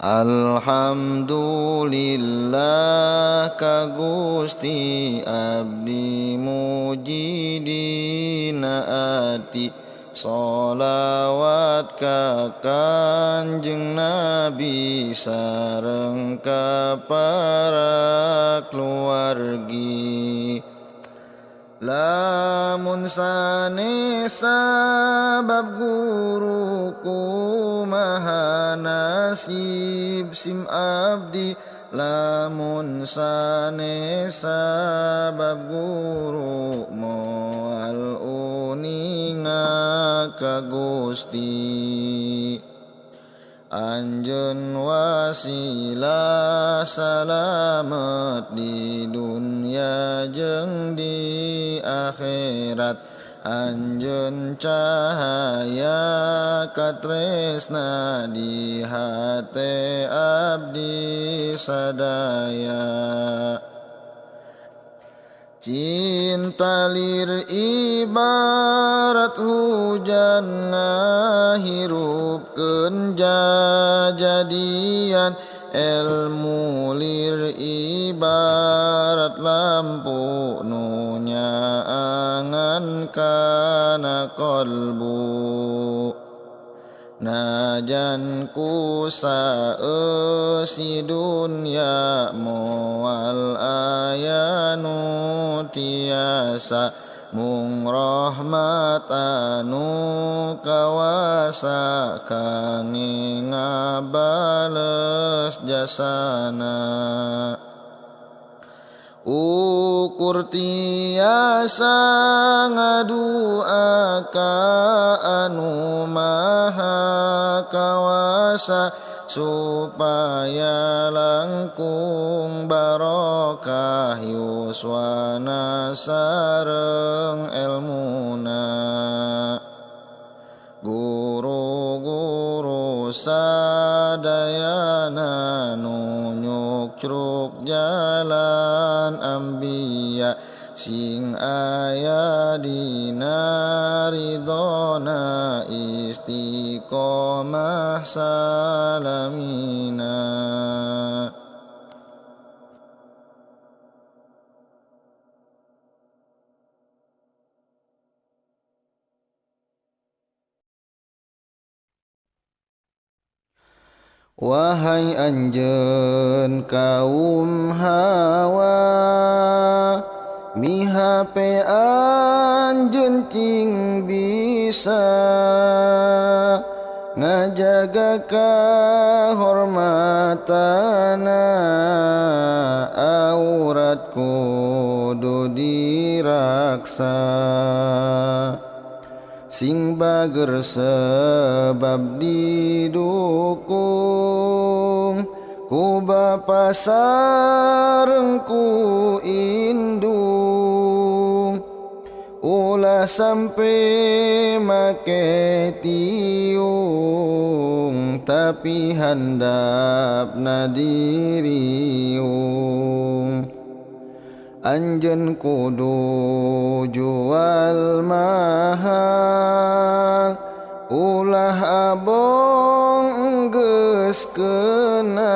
Alhamdulillah ka Gusti abdi muji dina ati sholawat ka Kanjeng Nabi sareng ka para keluargi. Lamun sanesa bab guru kumaha nasib sim abdi. Lamun sanesa bab guru moal uninga ka Gusti. Anjeun wasilah salamet di dunia jeung di akhirat. Anjeun cahaya katresna di hate abdi sadaya. Cinta lir ibarat hujan ngahirupkeun jajadian. Elmu lir ibarat lampu nu nyaangan kana kolbu. Najan ku saeusi dunya moal aya nu tiasa. Mung rahmat anu kawasa kange ngabales jasana. Ukur tiasa ngadua ka anu maha kawasa. Supaya langkung barokah yuswana sareng elmuna. Guru-guru sadayana nu nyukruk jalan ambiya. Sing aya dina ridona istiqomah salamina. Wahai anjeun kaum Hawa, mihape anjeun cing bisa ngajaga kahormatana. Aurat kudu diraksa, sing bager sebab didukung ku bapa sareng ku indung. Ulah sampe make tiung tapi handapna diriung. Anjeun kudu jual mahal, ulah abong geus kenal.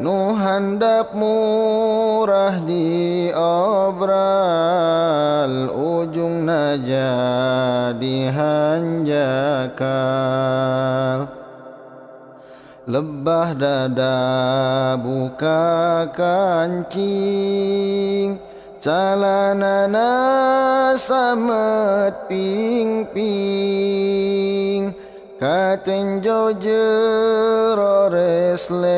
Nu handap murah diobral, ujungna jadi hanjakal. Lebah dada buka kancing, calanana samet ping-ping. Katenjo jero resleting,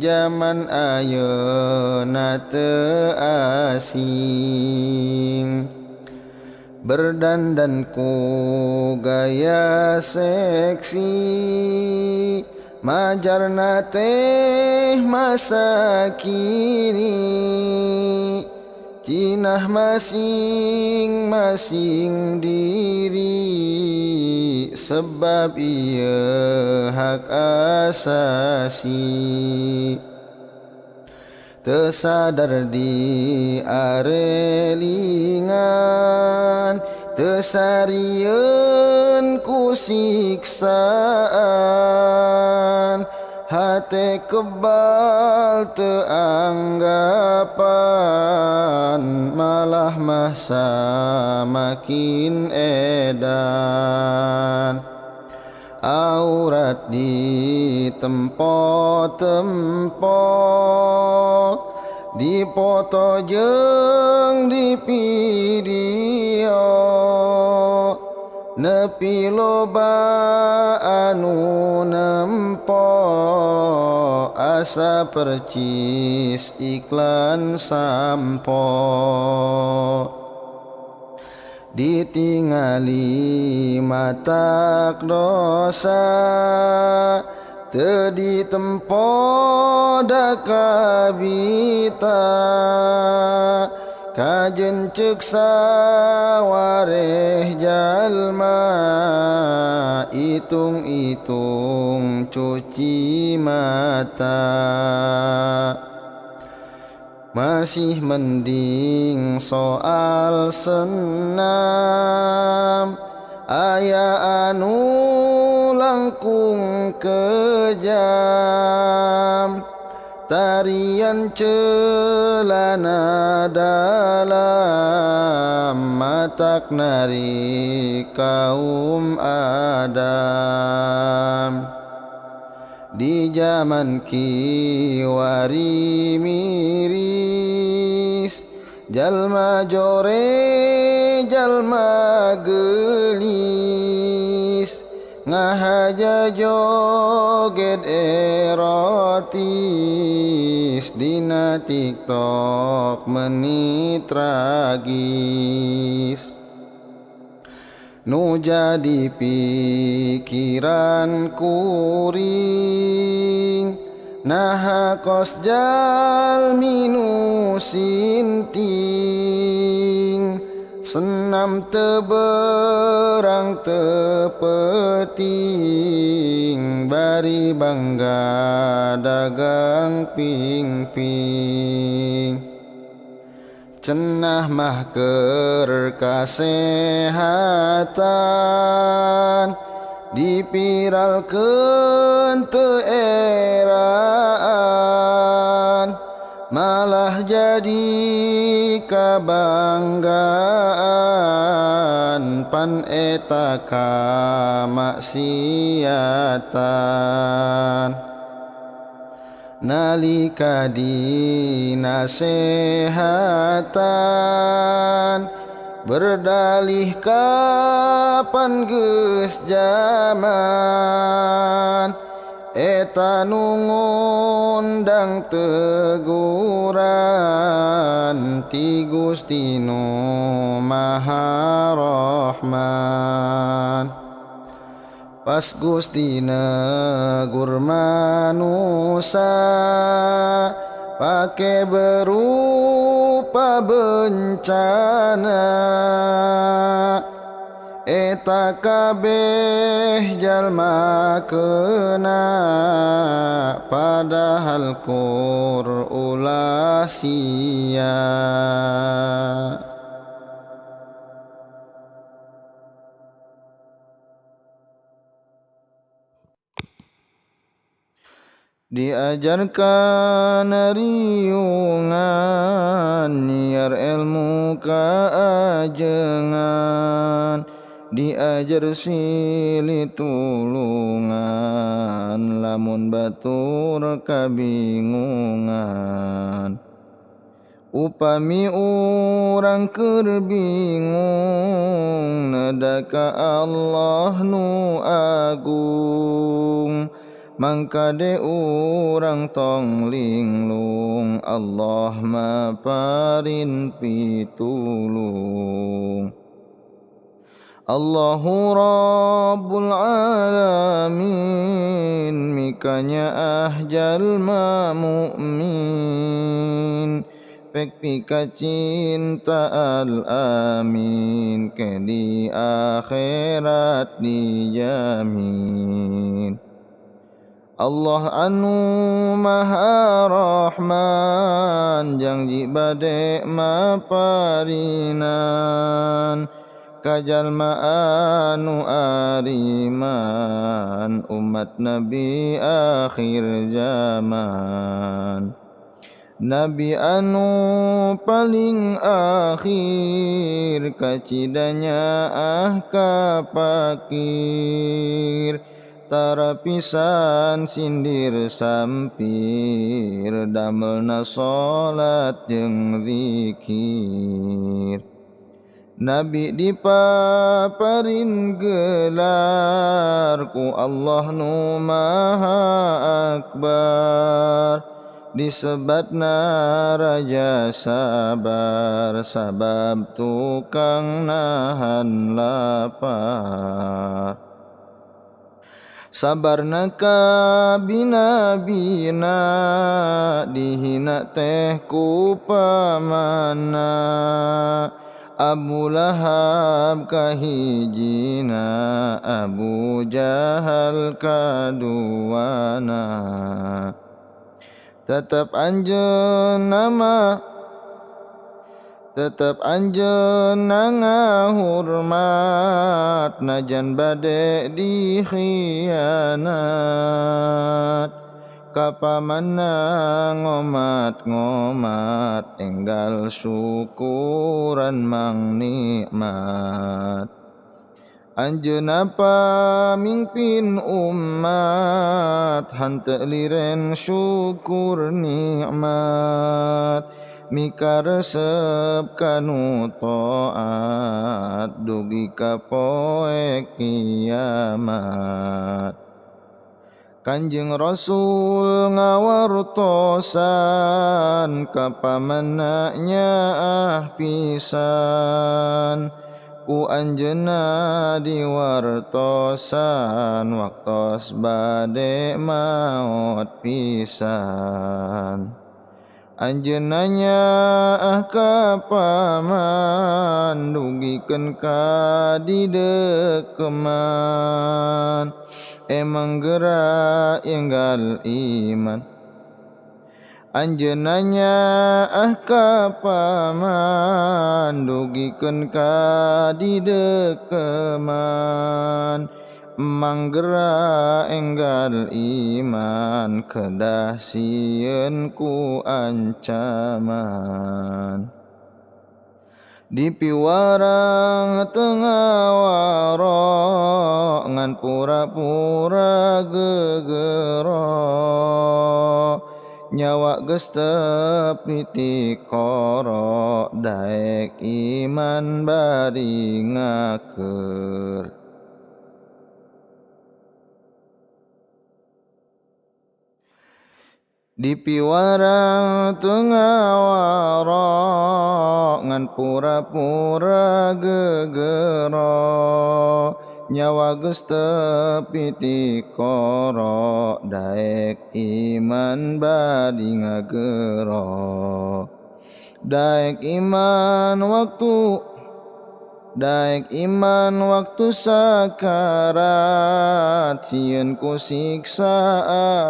zaman ayeuna teu asing. Berdandan ku gaya seksi, majarna teh masa kini. Cinah masing-masing diri, sebab ieu hak asasi. Teu sadar di arelingan, teu sarieun ku siksaan, hati kebal teanggapan, malah masa makin edan. Aurat di tempo-tempo, dipoto jeung di video, nepi loba anu nempo, asa percis iklan sampo. Ditingali matak dosa, teu ditempo da kabita, kajen ceuk sawareh jalma, itung-itung cuci mata. Masih mending soal senam, aya anu langkung kejam, tarian celana dalam, matak nari kaum Adam. Di zaman kiwari miris, jalma jore jalma gelis, ngahaja joget erotis, dina TikTok menit tragis. Nu jadi pikiran kuring, naha kos jalmi nu sinting, senam teberang tepeting, bari bangga dagang ping-ping. Cenah mah keur kasehatan, dipiralkeun teu eraan, malah jadi kabanggaan, pan eta kamaksiatan. Nalika dinasehatan, berdalih kapan geus jaman, eta nu ngundang teguran ti Gusti Nu Maha Rahman. Pas Gusti negur manusia, pake berupa bencana, eta kabeh jalma kena, padahal kur ulah sia. Diajarkan riungan, niar ilmu kaajengan, diajar silih tulungan, lamun batur kabingungan. Upami urang keur bingung, nedaka Allah nu agung, mangkade urang tong linglung, Allah maparin pitulung. Allahu Rabbul Alamin, mikanya jalma mu'min, pek pika cinta al-amin, ke di akhirat dijamin. Allah anu Maha Rahman, janji bade maparinan, kajalma anu ariman umat Nabi akhir zaman. Nabi anu paling akhir kacidanya kapakir tara pisan sindir sampir damelna salat jeung zikir. Nabi dipaparin gelar ku Allah nu Maha Akbar, disebatna raja sabar sabab tukang nahan lapar. Sabarna ka bina-bina dihina teh ku pamana, Abu Lahab kahijina Abu Jahal kaduana. Tetap anjeunna ngahormat najan bade dikhianat. Kapamanna ngomat-ngomat enggal syukuran mang nikmat. Anjeunna pamimpin umat hanteu liren syukur nikmat. Mikaresep kanu taat dugi ka poe kiamat. Kanjeng Rasul ngawartosan kapamanna nyaah pisan, ku anjeunna diwartosan waktos bade maot pisan. Anjeunna nyaah kapaman dugikeun ka didekeman, emang geura enggal iman. Anjeunna nyaah kapaman dugikeun ka didekeman, emang geura enggal iman kedah sieun ku ancaman. Dipiwarang tengah waro ngan pura-pura gegero, nyawa geus teu piti koro daek iman bari ngakeur. Dipiwarang tengah waro ngan pura-pura gegero, nyawa geus teu piti koro daek iman badi ngagero. Daek iman waktu sakarat, sieun ku siksa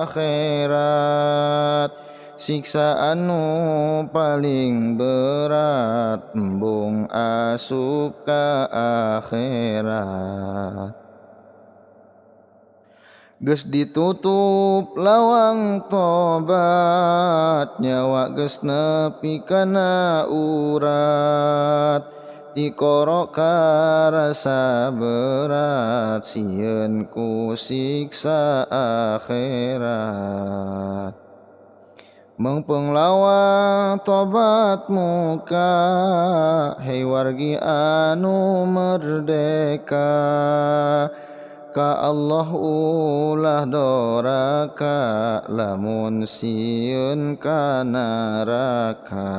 akhirat. Siksa anu paling berat embung asup ka akhirat. Geus ditutup lawang tobat, nyawa geus nepi kana urat. Tikoro karasa berat, sieun ku siksa akhirat. Mengpeung lawang tobat muka, hei wargi anu merdeka. Ka Allah ulah doraka, lamun sieun ka neraka.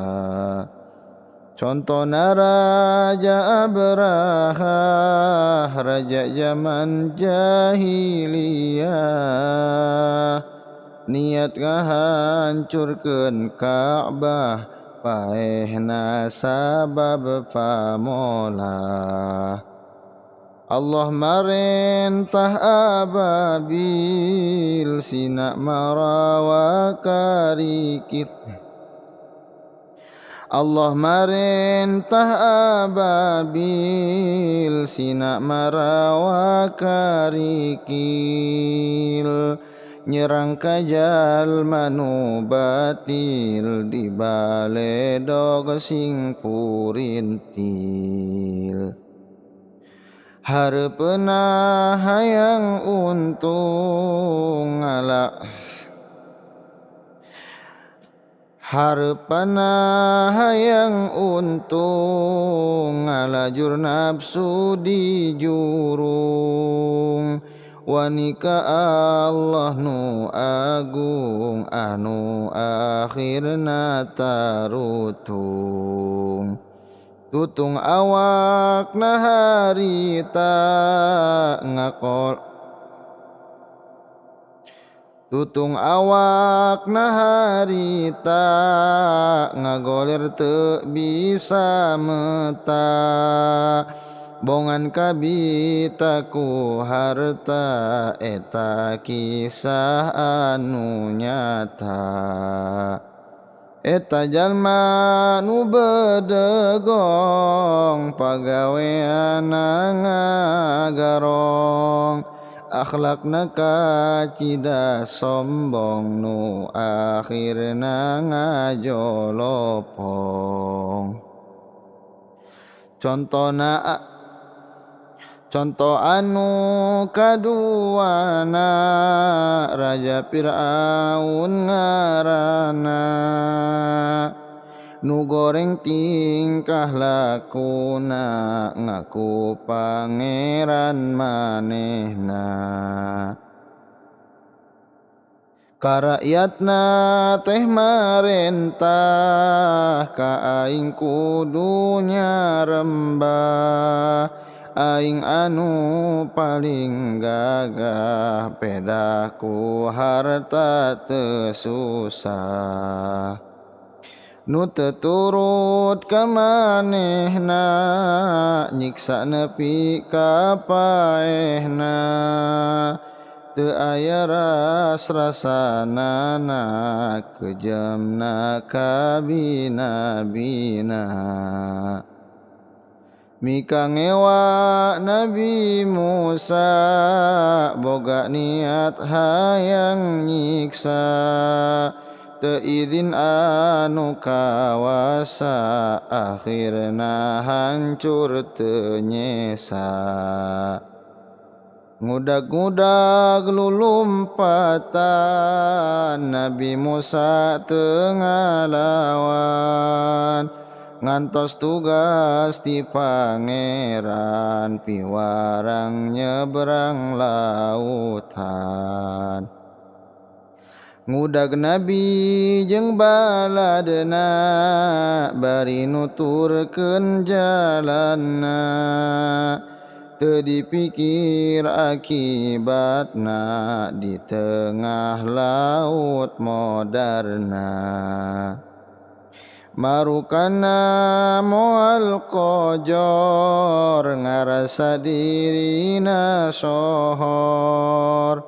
Contona Raja Abraha, raja zaman jahiliyah, niat ngahancurkeun Ka'bah, paehna sabab pamolah. Allah marentah ababil sinak marawa karikit, Allah marentah ababil sinak marawa karikil nyerang kajal manu batil di baledog sing purintil hareupeuna hayang untung ala hareupanna hayang untung ngalajur nafsu di jurung wani ka Allah nu agung anu akhirna tarutung tutung awakna harita ngakol tutung awakna harita ngagoler teu bisa meta bongan kabita ku harta eta kisah anu nyata eta jalma nu bedegong pagaweana ngagarong akhlakna kacida sombong nu akhirna ngajolopong contoh anu kaduana Raja Fir'aun ngaranna nu goreng tingkah lakuna ngaku pangeran manehna karakyatna teh marentah ka aing kudu nyarembah aing anu paling gagah pedaku harta teu susah nu teu turut ka manehna nyiksa nepi ka paehna teu aya rasranana kejemna kabina-bina mika ngewa Nabi Musa boga niat hayang nyiksa teu izin anu kawasa akhirna hancur teu nyesa ngudag-ngudag lulumpatan Nabi Musa teu ngalawan ngantos tugas ti pangeran piwarang nyebrang lautan ngudag Nabi jeung baladna bari nuturkeun jalanna teu dipikir akibatna di tengah laut modarna marukana moal kojor ngarasa dirina sohor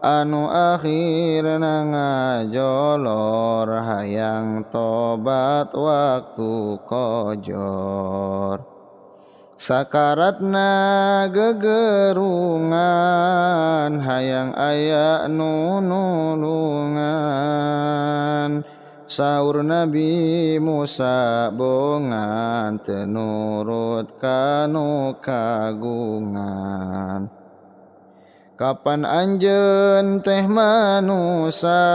anu akhirna ngajolor hayang tobat waktu kojor sakaratna gegerungan hayang aya nu nulungan saur Nabi Musa bongan teu nurut kanu kagungan kapan anjeun teh manusa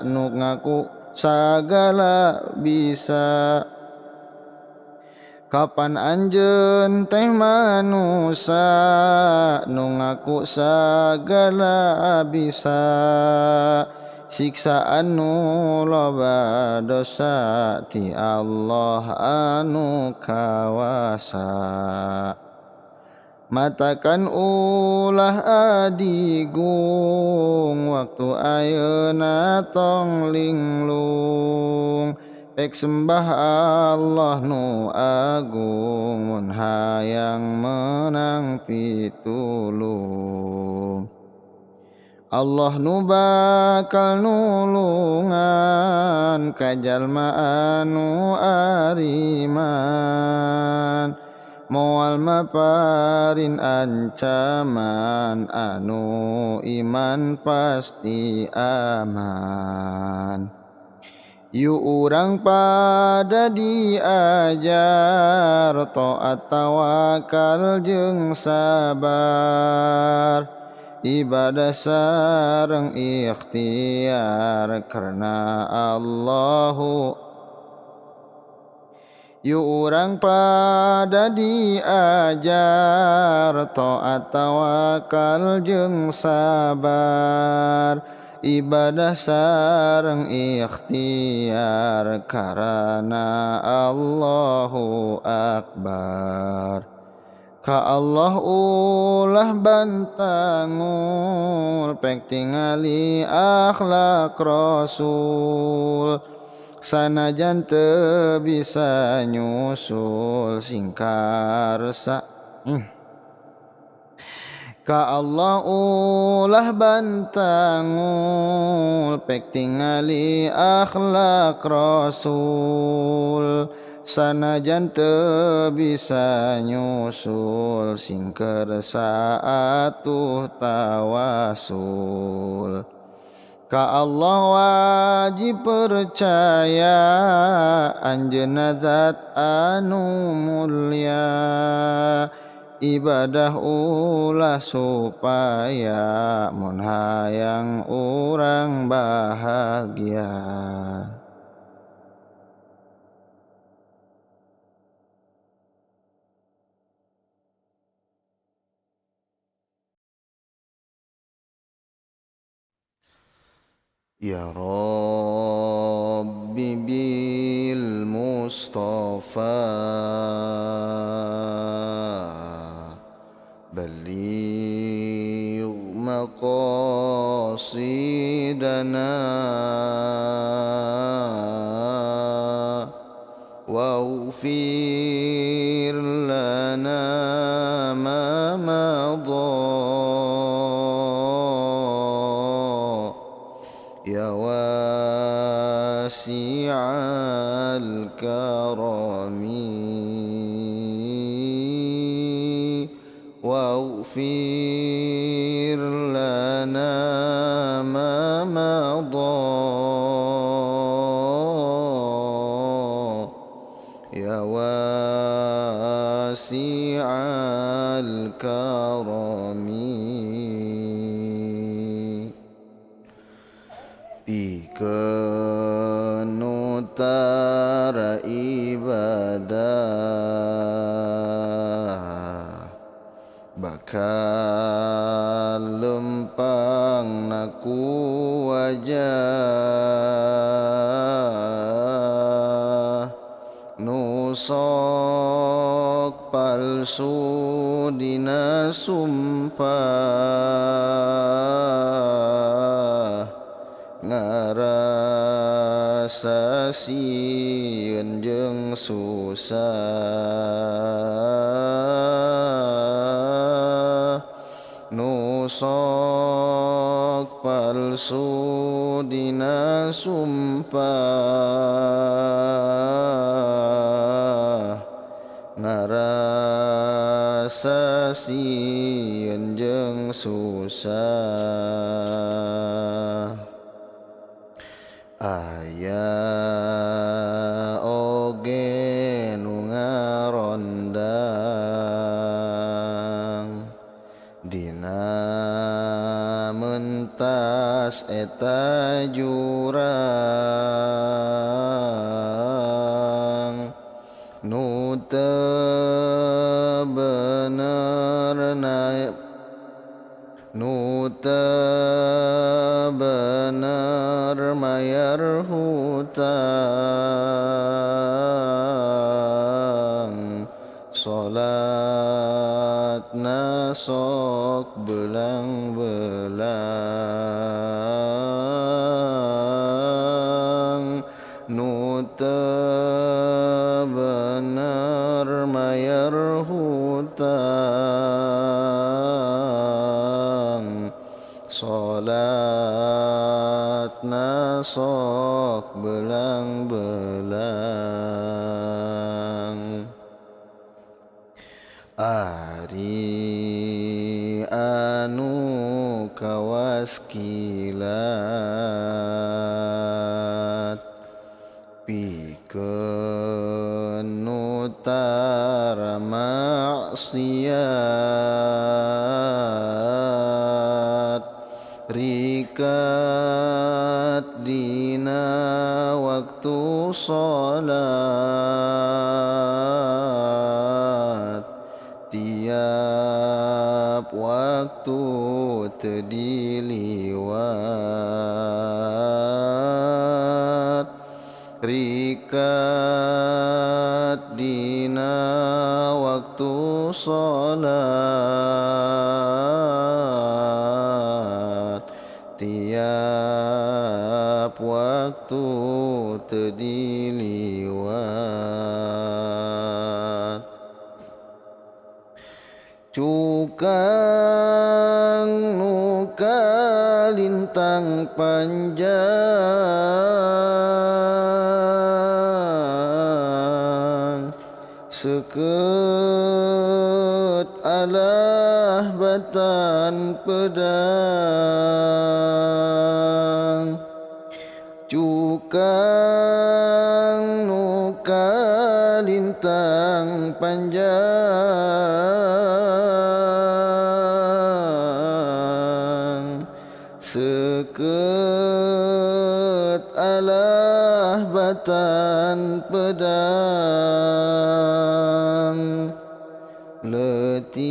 nu ngaku sagala bisa kapan anjeun teh manusa nu ngaku sagala bisa siksaan nu loba dosa ti Allah anu kawasa matakan ulah adigung waktu ayeuna tong linglung pek sembah Allah nu agung mun hayang menang pitulung Allah nu bakal nulungan ka jalma anu ariman moal maparin ancaman anu iman pasti aman. Yu urang pada diajar taat tawakal jeung sabar ibadah sareng ikhtiar karena Allahu. Yu urang pada diajar taat tawakal jeung sabar ibadah sareng ikhtiar karana Allahu Akbar. Ka Allah ulah bantangul pek tingali akhlak Rasul sanajan teu bisa nyusul singkarsa. Ka Allah ulah bantangul pek tingali akhlak Rasul sanajan teu bisa nyusul singker saatuh tawasul. Ka Allah wajib percaya anjeunna zat anu mulya ibadah ulah supaya mun hayang urang bahagia. Ya Rabbi bil Mustafa baligh maqasidana waghfir lana ma madha ya wasi'al karami waghfir lana ma madha ya wasi'al karami. Pikeun utara ibadah bakal lempang naku wajah nu sok palsu dina sumpah ngarasa sieun jeung susah nu sok palsu dina sumpah ngarasa sieun jeung susah. Aya oge nu ngarondang dina mentas eta jurang nu teu bener nu teu bener mayar hutang salatna sok belang-belang nu teu bener mayar hutang Salatna sok belang-belang. Ari anu kawas kilat pikeun nu tara maksiat rikat dina waktu salat tiap waktu teu diliwat rikat dina waktu salat tiap waktu teu diliwat. Cukang nu kalintang panjang seukeut alah batan pedang. Cukang nu kalintang panjang seukeut alah batan pedang. Leutik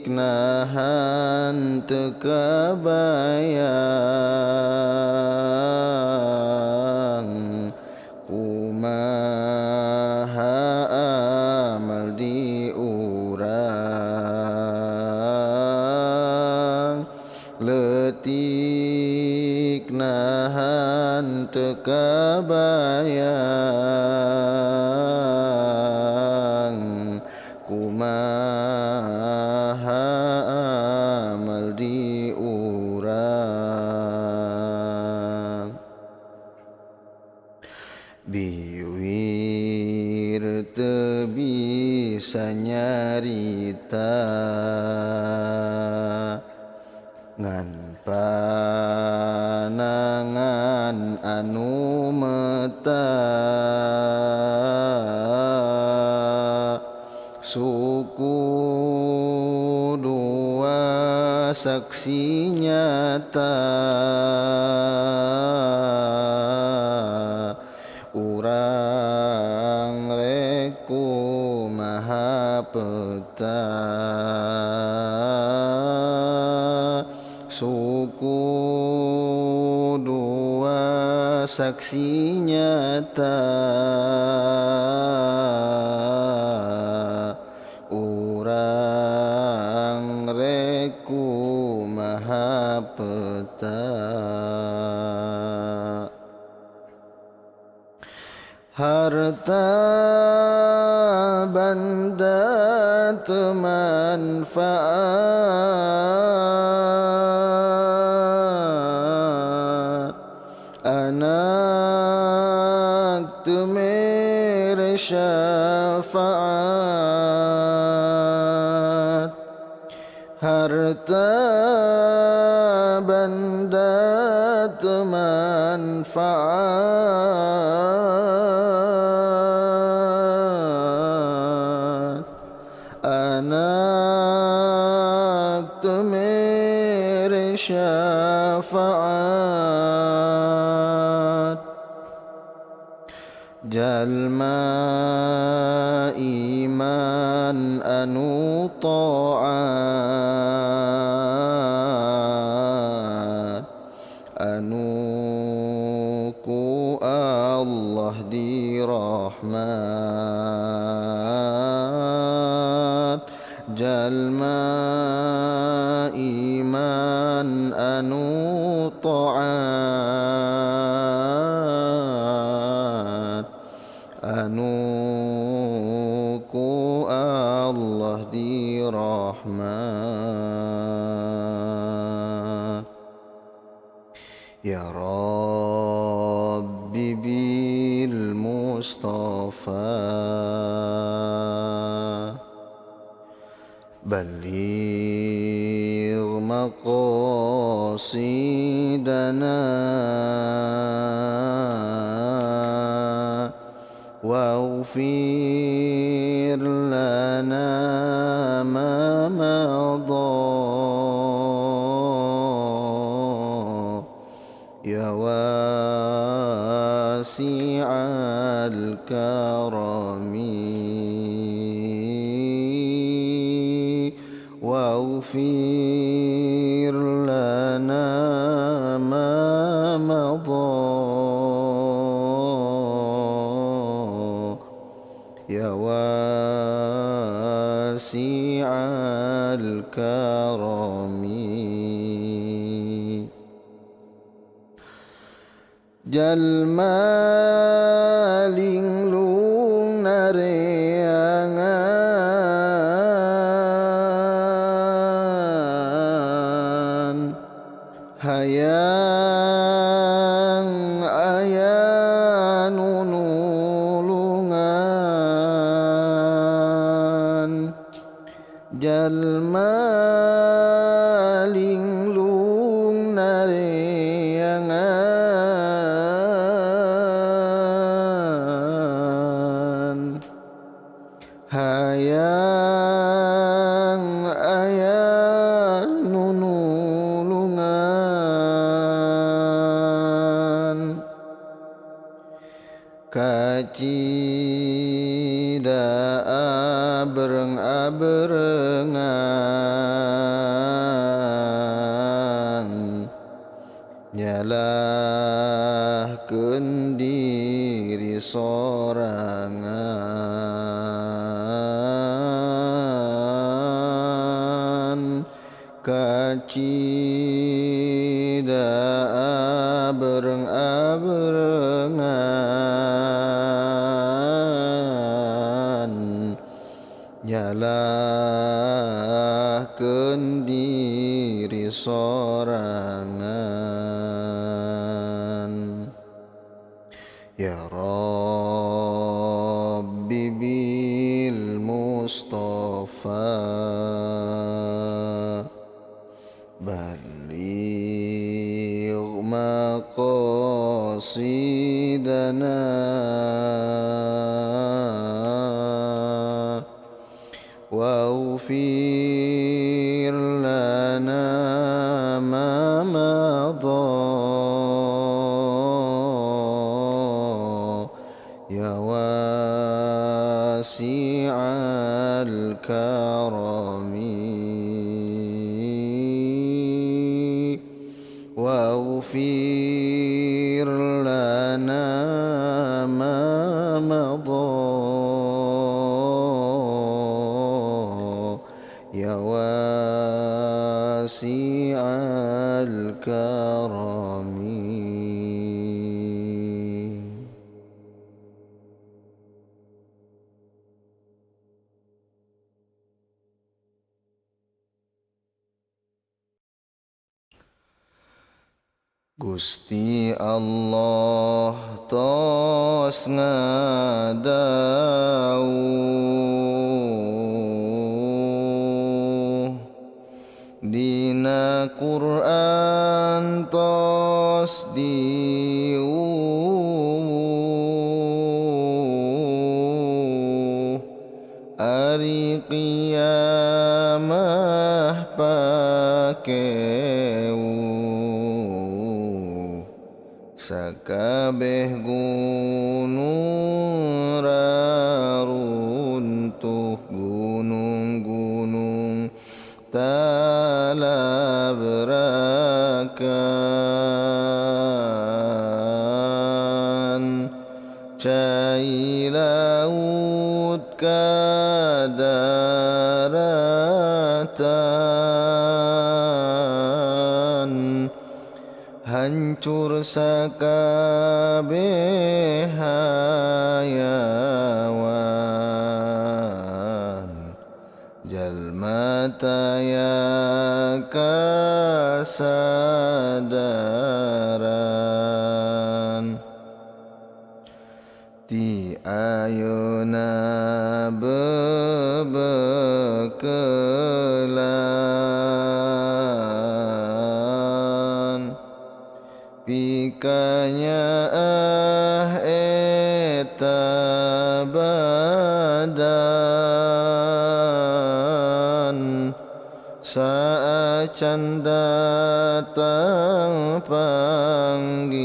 nahan teu kabayang kumaha amal di urang. Leutik nahan teu kabayang kumaha amal di urang. Biwir teu bisa nyarita ngan panangan anu meta suku dua saksi nyata urang rek kumaha peta suku dua saksi nyata urang rek kumaha peta. Harta banda teu manfaat anak teu mere syafaat. Harta banda teu manfaat anak teu mere syafaat. Jalma iman anu taat anu ku Allah dirahmat. Jalma iman anu taat anu ku Allah dirahmat. Ya Rabbi bil Mustafa Baligh maqasidana waghfir lana ma madha ya wasi'al karami واغفر لنا ما مضى يا واسع الكرم jalma linglung nareangan hayang ayan nulungan jalma linglung nareangan hayang ayan nulungan kacida abreng-abrengan nyalahkeun diri sorangan kacida abreng-abrengan nyalahkeun diri sorangan ya Rabbi bil Mustafa baligh maqasidana واغفر لنا ما مضى يا واسع الكرم واغفر لنا ما مضى يا واسع الكرم Gusti Allah tos ngadawuh dina Quran tos diuwuh ari qiyamah pakeuh sakabeh gunung raruntuh gunung-gunung talabrakan cai laut kadaratan hancur sakabeh hayawan jalma taya kasadaran acan datang panggilan,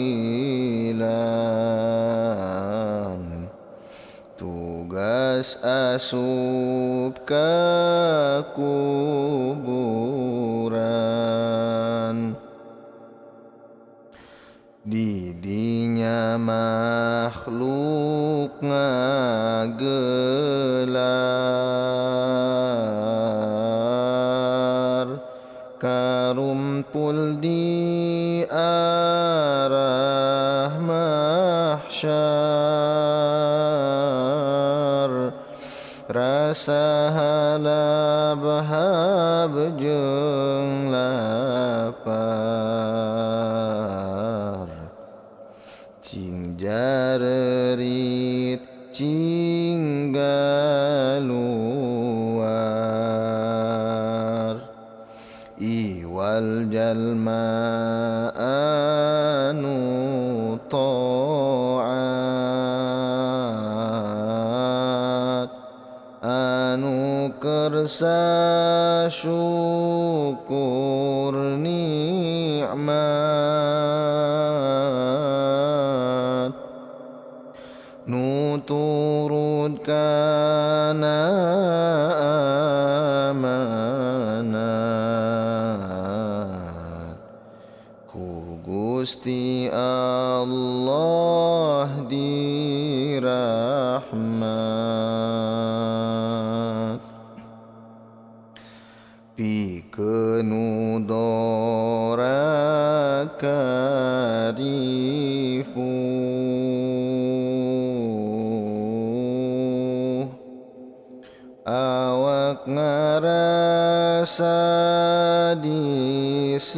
tugas asup ka kuburan. Didinya makhluk ngagelar, karumpul di arah mahsyar, rasa halab jeung lapar, cing jarerit cing galuar, iwal jalma anu taat, anu kersa syukur nikmat, nu turut kana amanat, ku Gusti Allah dirahmat. Pikeun nu dora karifu, awak ngarasa disipu,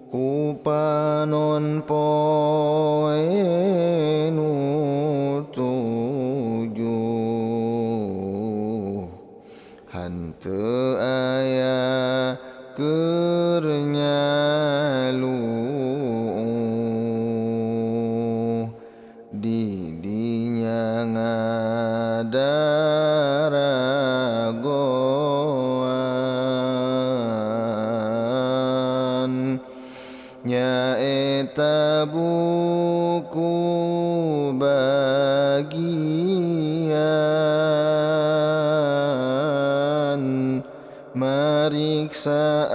ku panon poe nu tujuh, hanteu aya keur nyalu, didinya ngadaragoan, nyaeta buku bagian, mariksa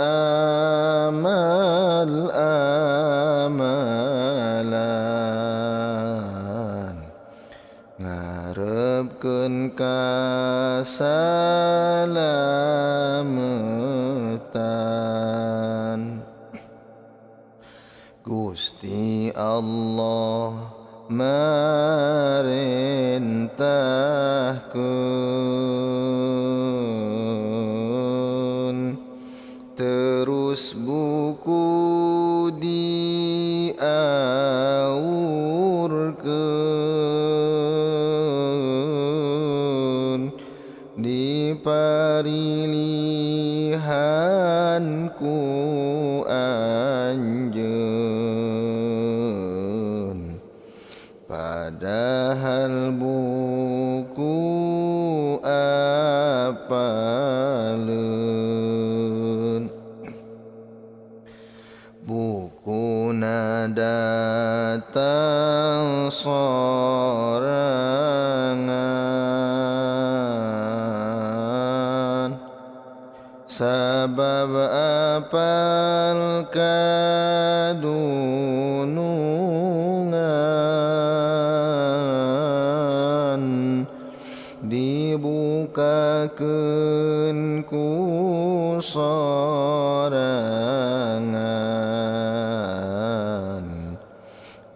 amal-amalan, ngarepkeun kasalametan. Gusti Allah marentahkeun, terus buku diaurkeun, diparilihan ku anjeun, padahal buku apaleun. Bukuna datang sorangan, sabab apal kadunungan, dibukakeun ku sorangan,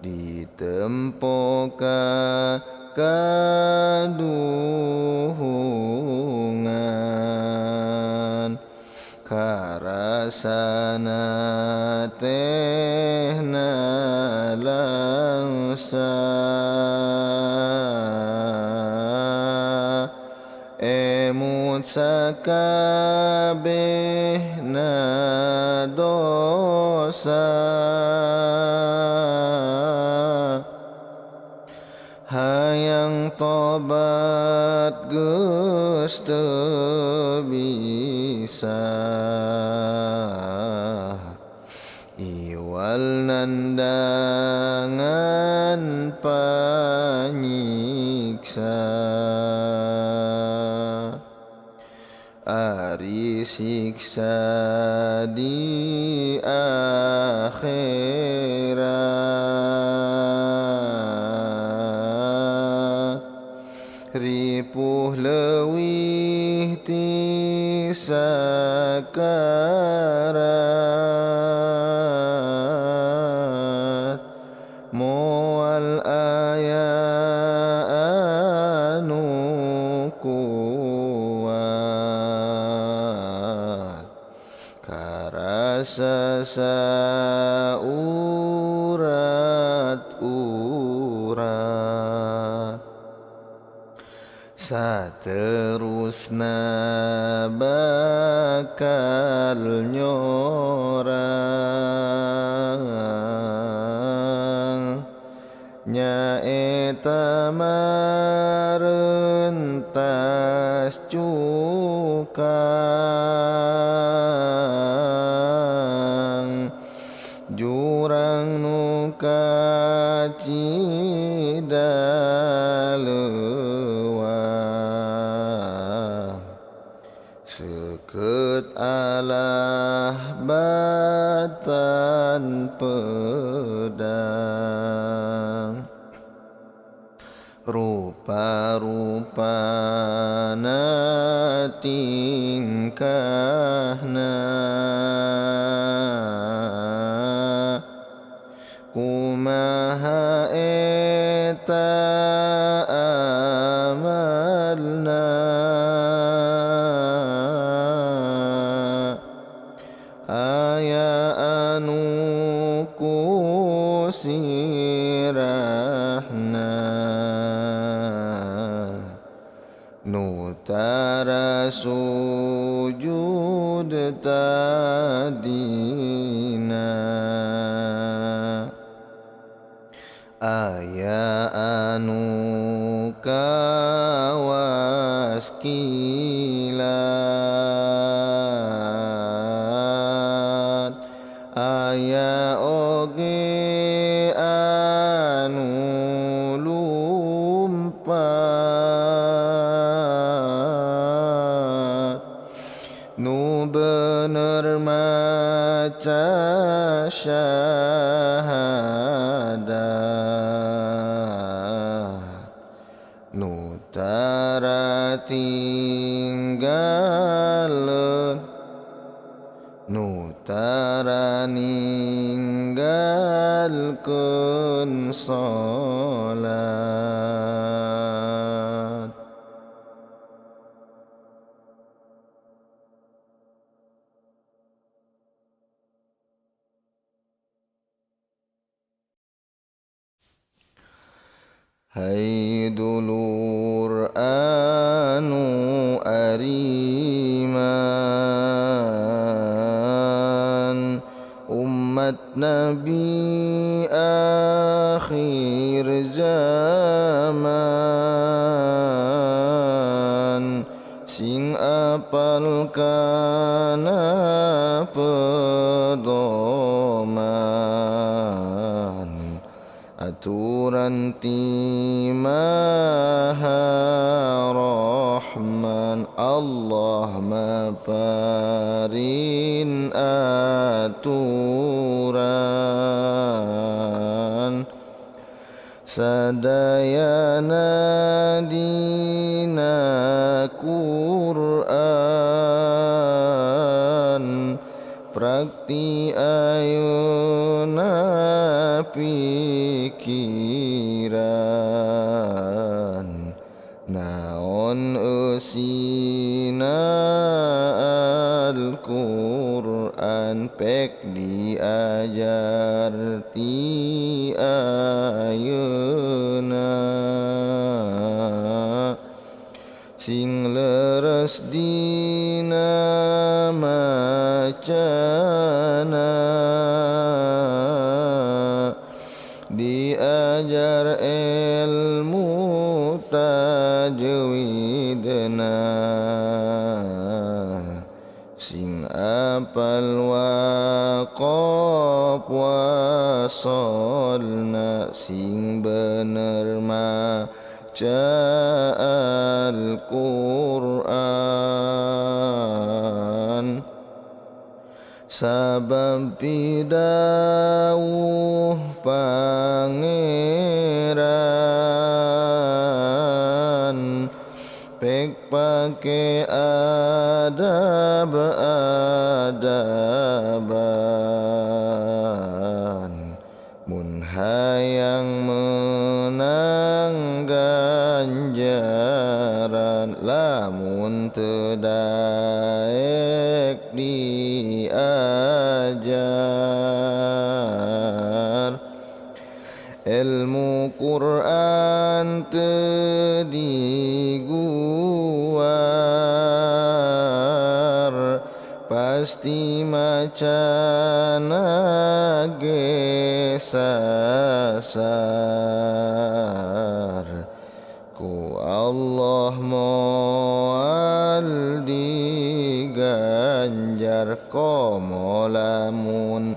ditempo ka kaduhungan, karasana teh nalangsa, emut sakabehna dosa, hayang tobat geus teu bisa iwal nandangan panyiksa ari siksa di akhirat ripuh leuwih ti sakarat moal aya anu kuat karasa saurat-urat saterusna bakal nyorang nyaeta marentas cukang jurang nu kacidaleuang seukeut alah batan pedang rupa-rupana tingkahna kumaha eta amalna aya anu kusirahna nu tara sujud tadina aya anu kawas kilat aya oge anu lumpat nu bener maca syahadah nu tara tinggaleun nu tara ninggalkeun salat hai dulur anu ariman umat Nabi akhir zaman sing apal kana pedoman aturan ti Maha Rahman Allah maparin aturan sadayana dina Quran prakti ayeuna pikiran naon eusina Al-Qur'an pek diajar ti ayeuna sing leres dina macana diajar ilmu ta maulidna sing apal waqaf wasolna sing bener maca Al-Qur'an sabab pidawuh pangeran pek pake adab-adaban mun hayang menang ganjaran lamun teu daek diajar ilmu Qur'an teu diguar pasti macana ge sasar ku Allah moal diganjar komo lamun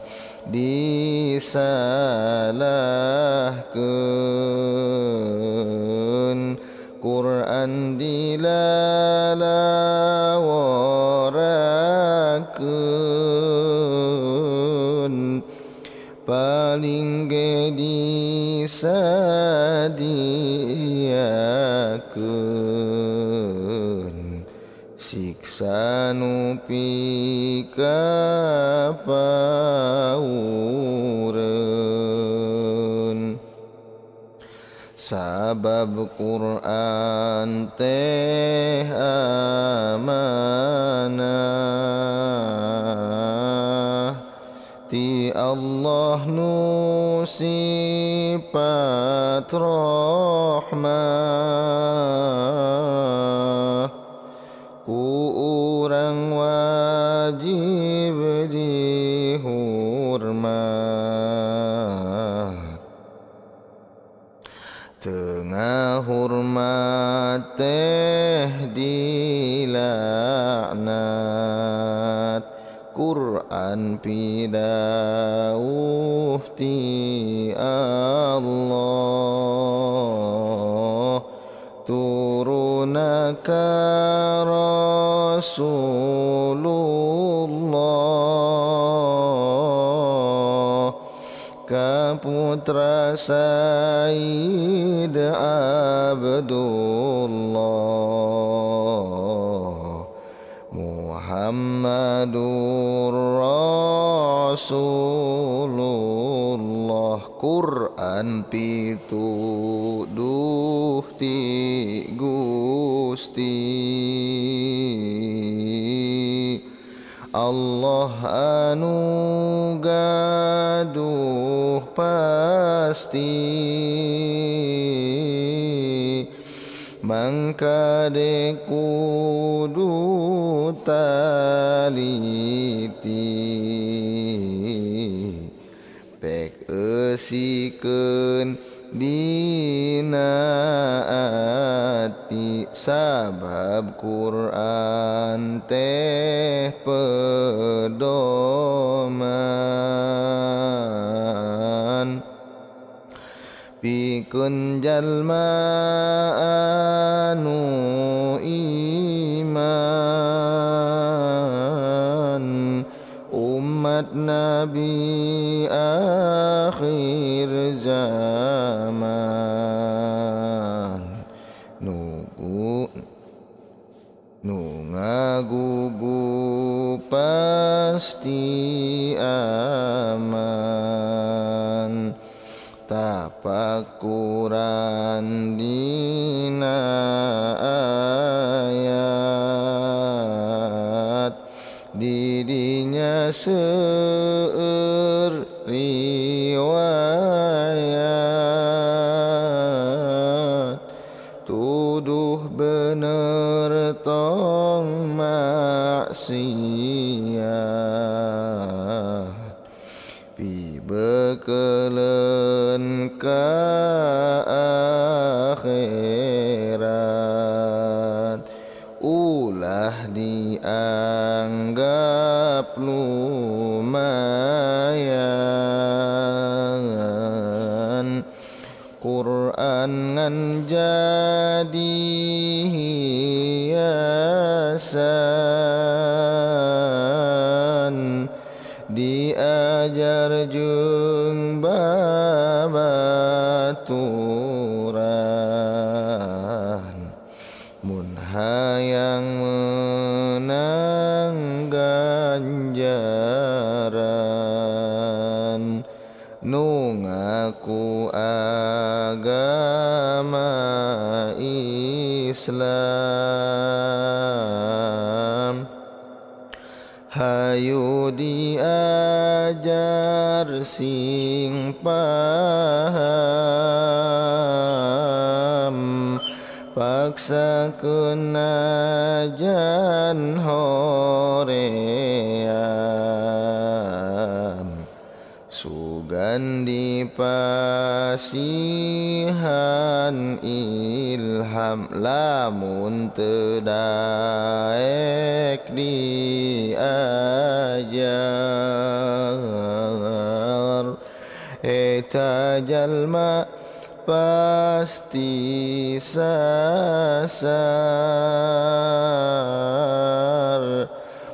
disalahkeun Qur'an dilalaworakeun paling ge disadiakeun siksa nu pikapaureun sabab Qur'an teh amanah ti Allah nu sifat rahmah ku urang wajib dihormat tengah hormat teh dilaknat Qur'an pidawuh ti Allah turunaka Rasulullah ka putra Sayyid Abdullah Muhammadur Rasulullah Qur'an pituduh ti Gusti Allah anu gaduh pasti mangkade kudu taliti pek eusikeun dina ati sabab Qur'an teh pedoman pikeun jalma anu iman umat Nabi akhir zaman nu ngagugu pasti aman tapakuran dina ayat didinya seueur riwayat tuduh bener tong maksiat pibekeleun ka akhirat ulah dianggap lumayan Quran ngan jadi hiasan diajar jeung babaturan mun hayang menang ganjaran nu ngaku agama Islam hayu diajar sing paham paksa kenajan hoream sugan dipasihan ilham lamun teu daek diajar eta jalma pasti sasar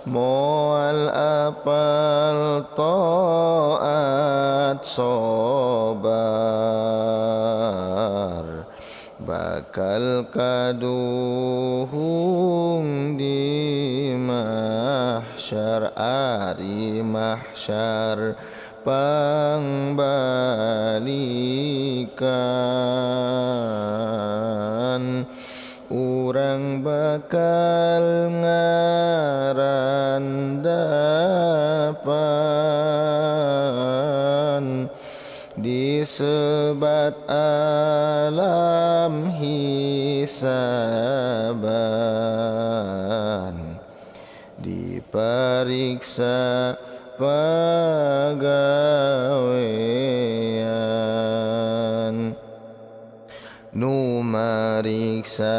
moal apal taat sobar bakal kaduhung di mahsyar ari mahsyar pangbalikan urang bakal ngarandapan disebat alam hisaban dipariksa pagawean nu mariksa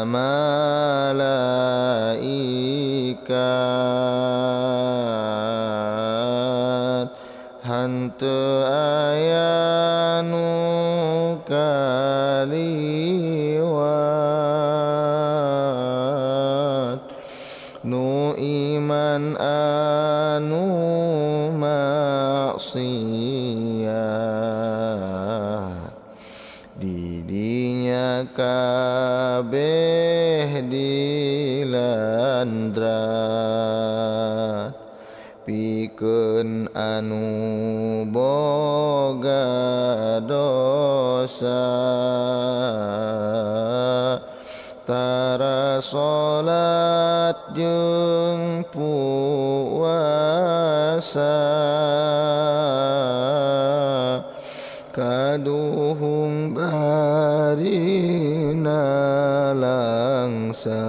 malaikat hanteu aya nu kaliwat nu iman anu maksiat didinya kabeh dilandrat pikeun anu boga dosa tara salat jeung puasa kaduhung barina langsa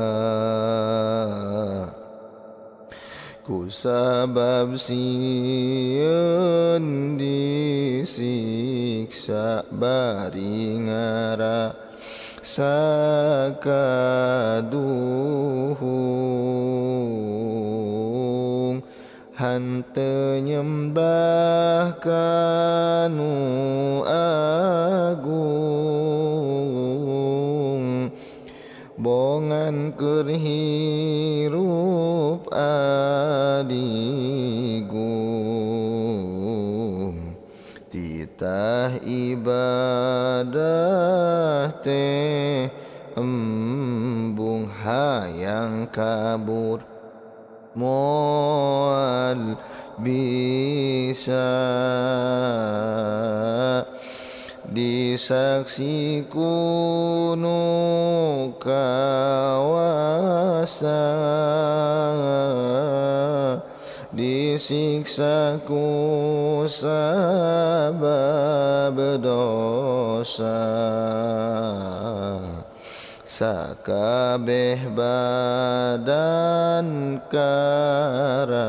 ku sabab sieun disiksa bari sakaduhung hanteu nyembah kanu agung bongan keur hirup adigung titah ibadah teh embung hayang kabur moal bisa disaksi kuno kawasa disiksa ku sabab dosa sakabeh badan karasa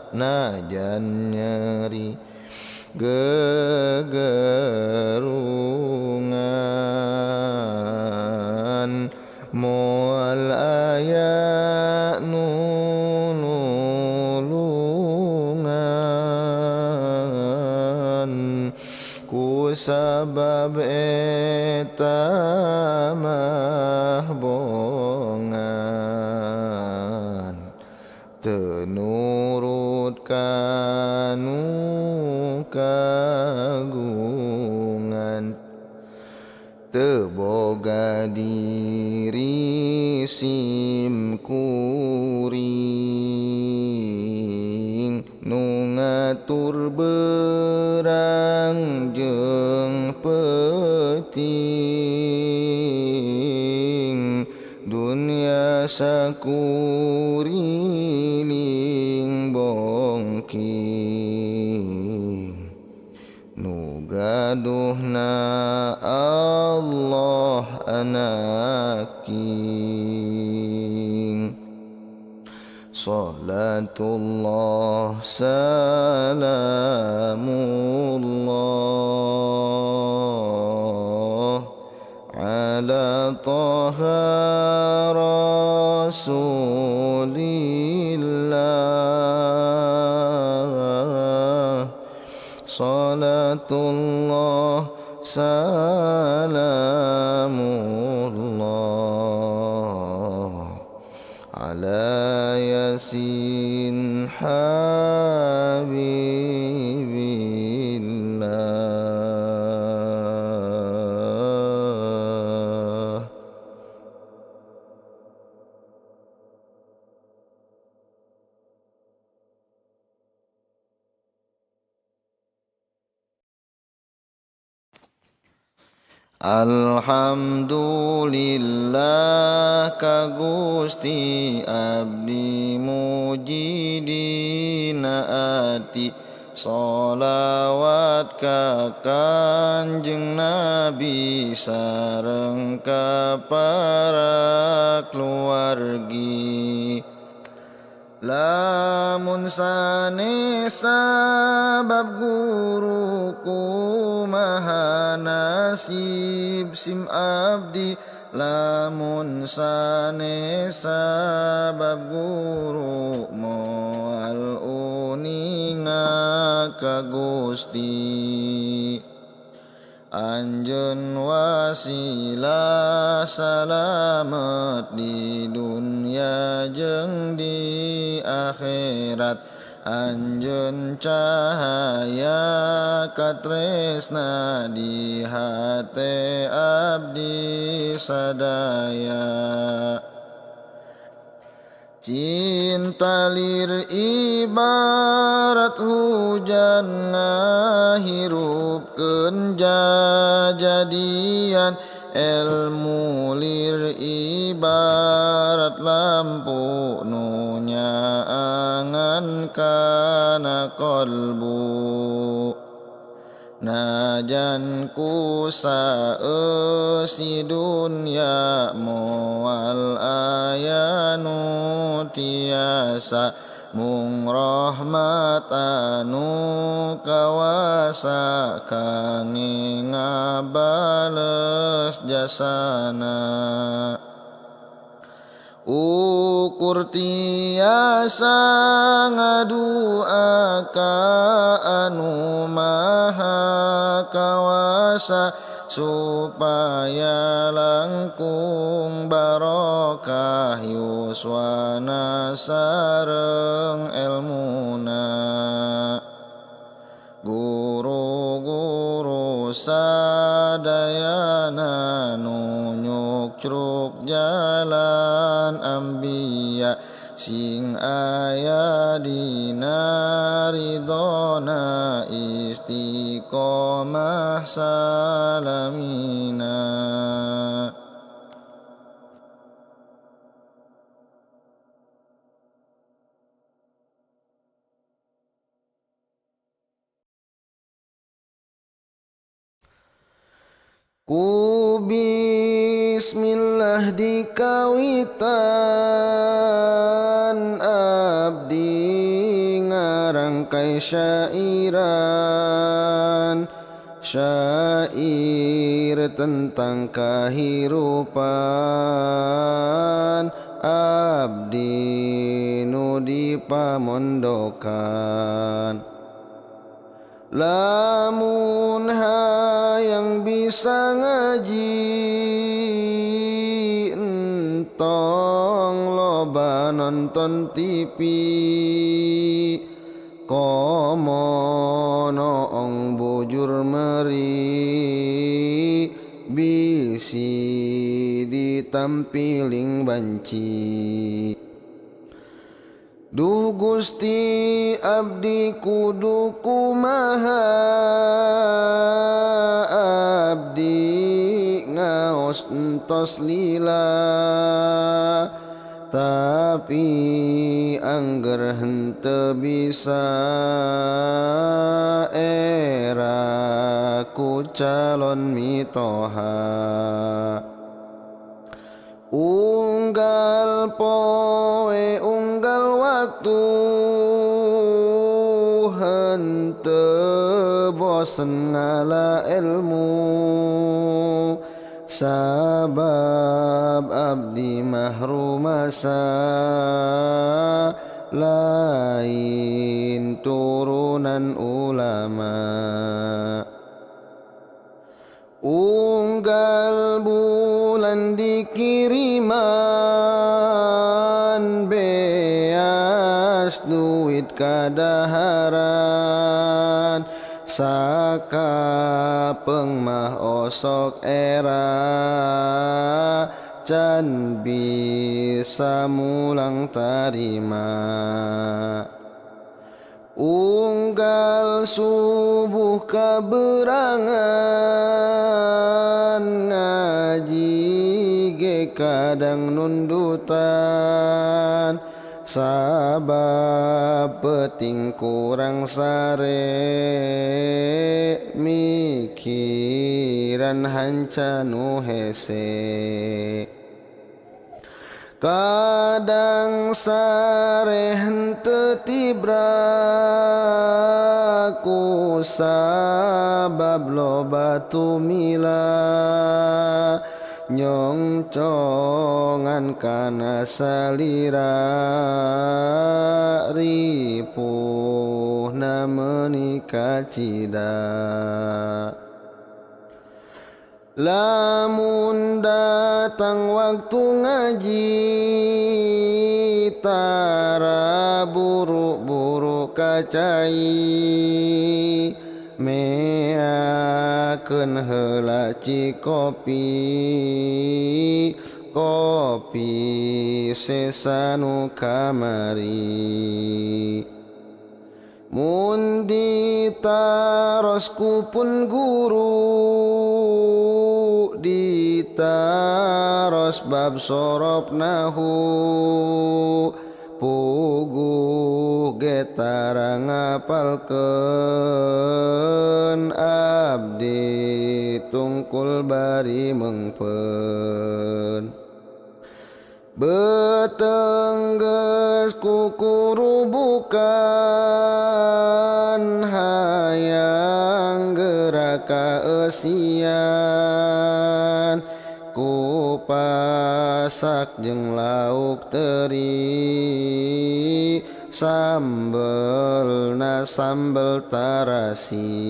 najan nyeri gegerungan moal aya nulungan ku sabab eta mah bongan teu nurut kanu kagungan teu boga diri sim kuring nu ngatur berang jeung peuting dunya sakuriling bongking nu gaduhna Allah anaking salatullah salamullah ala taha rasulillah salatullah salamullah ala yasin habibillah. Alhamdulillah ka Gusti abdi muji dina ati sholawat ka Kanjeng Nabi sareng ka para keluargi lamun sanesa bab guru kumaha nasib sim abdi lamun sanesa bab guru moal uninga ka Gusti anjeun wasilah salamet di dunya jeung di akhirat anjeun cahaya katresna di hate abdi sadaya cinta lir ibarat hujan ngahirupkeun jajadian ilmu lir ibarat lampu nu nyaangan kana qalbu najan ku saeusi dunya moal aya nu tiasa mung rahmat anu kawasa kangge ngabales jasana ukur tiasa ngadua ka anu maha kawasa supaya langkung barokah yuswana sareng ilmuna guru-guru sadayana nu nyukruk jalan ambiya sing aya dina ridona istiqomah salamina ku bismillah dikawitan abdi ngarangkai syairan syair mikir tentang kahirupan abdi nu dipamondokan. Lamun hayang bisa ngaji entong loba nonton TV, komo noong bujur meri bisi ditampiling banci. Duh Gusti abdi kudu kumaha, abdi ngaos entos lila, tapi angger henteu bisa era ku calon mitoha. Unggal poe unggal waktu henteu bosen ngala ilmu, sabab abdi mahrum asa lain turunan ulama. Unggal bulan dikiriman beas duit kadaharan, saka pengmah osok era can bisa mulang tarima. Unggal subuh kaberangan ngaji ge kadang nundutan, sabab peting kurang sare mikiran hanca nu hese. Kadang sare henteu tibra ku sabab loba tumila, nyongcongan kana salira ripuhna menika cida. Lamun datang waktu ngaji tara buru-buru kacai, meakeun heula cikopi, kopi sesanu kamari. Mun ditaros kupun guru, ditaros bab sorop nahu, puguh getara ngapalkeun abdi tungkul bari mengpeun. Betengges kukuru bukan hayang gerak kaesian, ku pasak jeung lauk teri, sambelna sambel tarasi.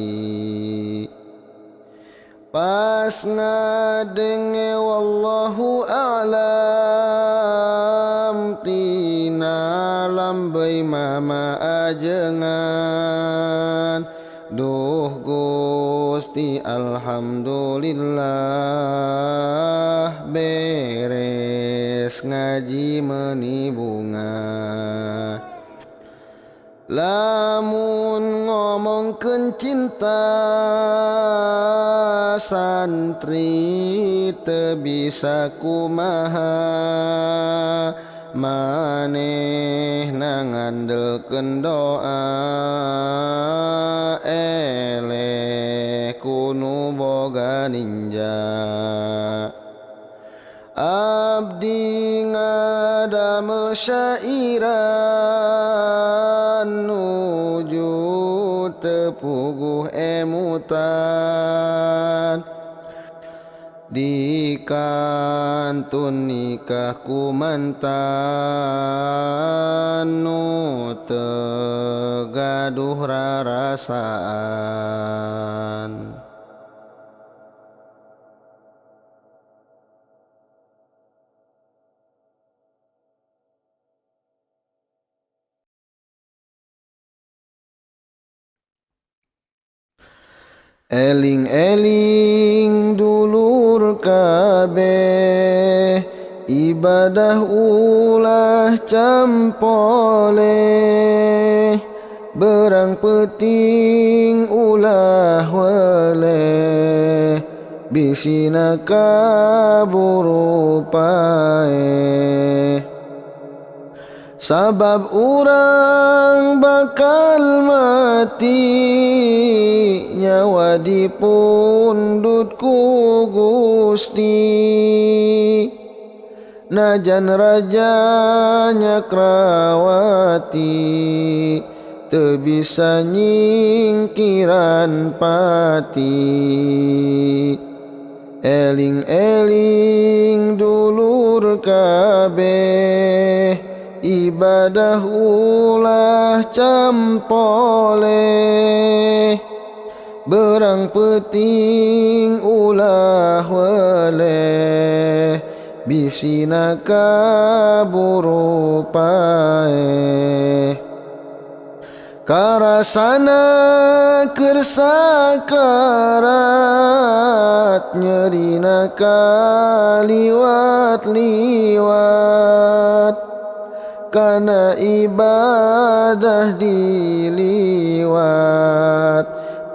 Pas ngadenge wallahu a'lam tina lambei mama ajengan, duh Gusti alhamdulillah beres ngaji meuni bunga. Lamun ngomongkeun cinta santri teu bisa kumaha, manehna ngandelkeun doa eleh kunu boga ninja. Abdi ngadamel syairan nuju tepuguh emutan, dikantun nikah kumantan nu tegaduh rarasaan. Eling-eling dulur kabeh, ibadah ulah campole, berang peting ulah weleh, bisina kaburu pae. Sabab urang bakal mati, nyawa dipundut ku Gusti. Najan raja nyakrawati, teu bisa nyingkiran pati. Eling-eling dulur kabeh, ibadah ulah campole, berang peting ulah weleh, bisina kaburu pae. Karasana keur sakarat, nyerina kaliwat-liwat, kana ibadah diliwat,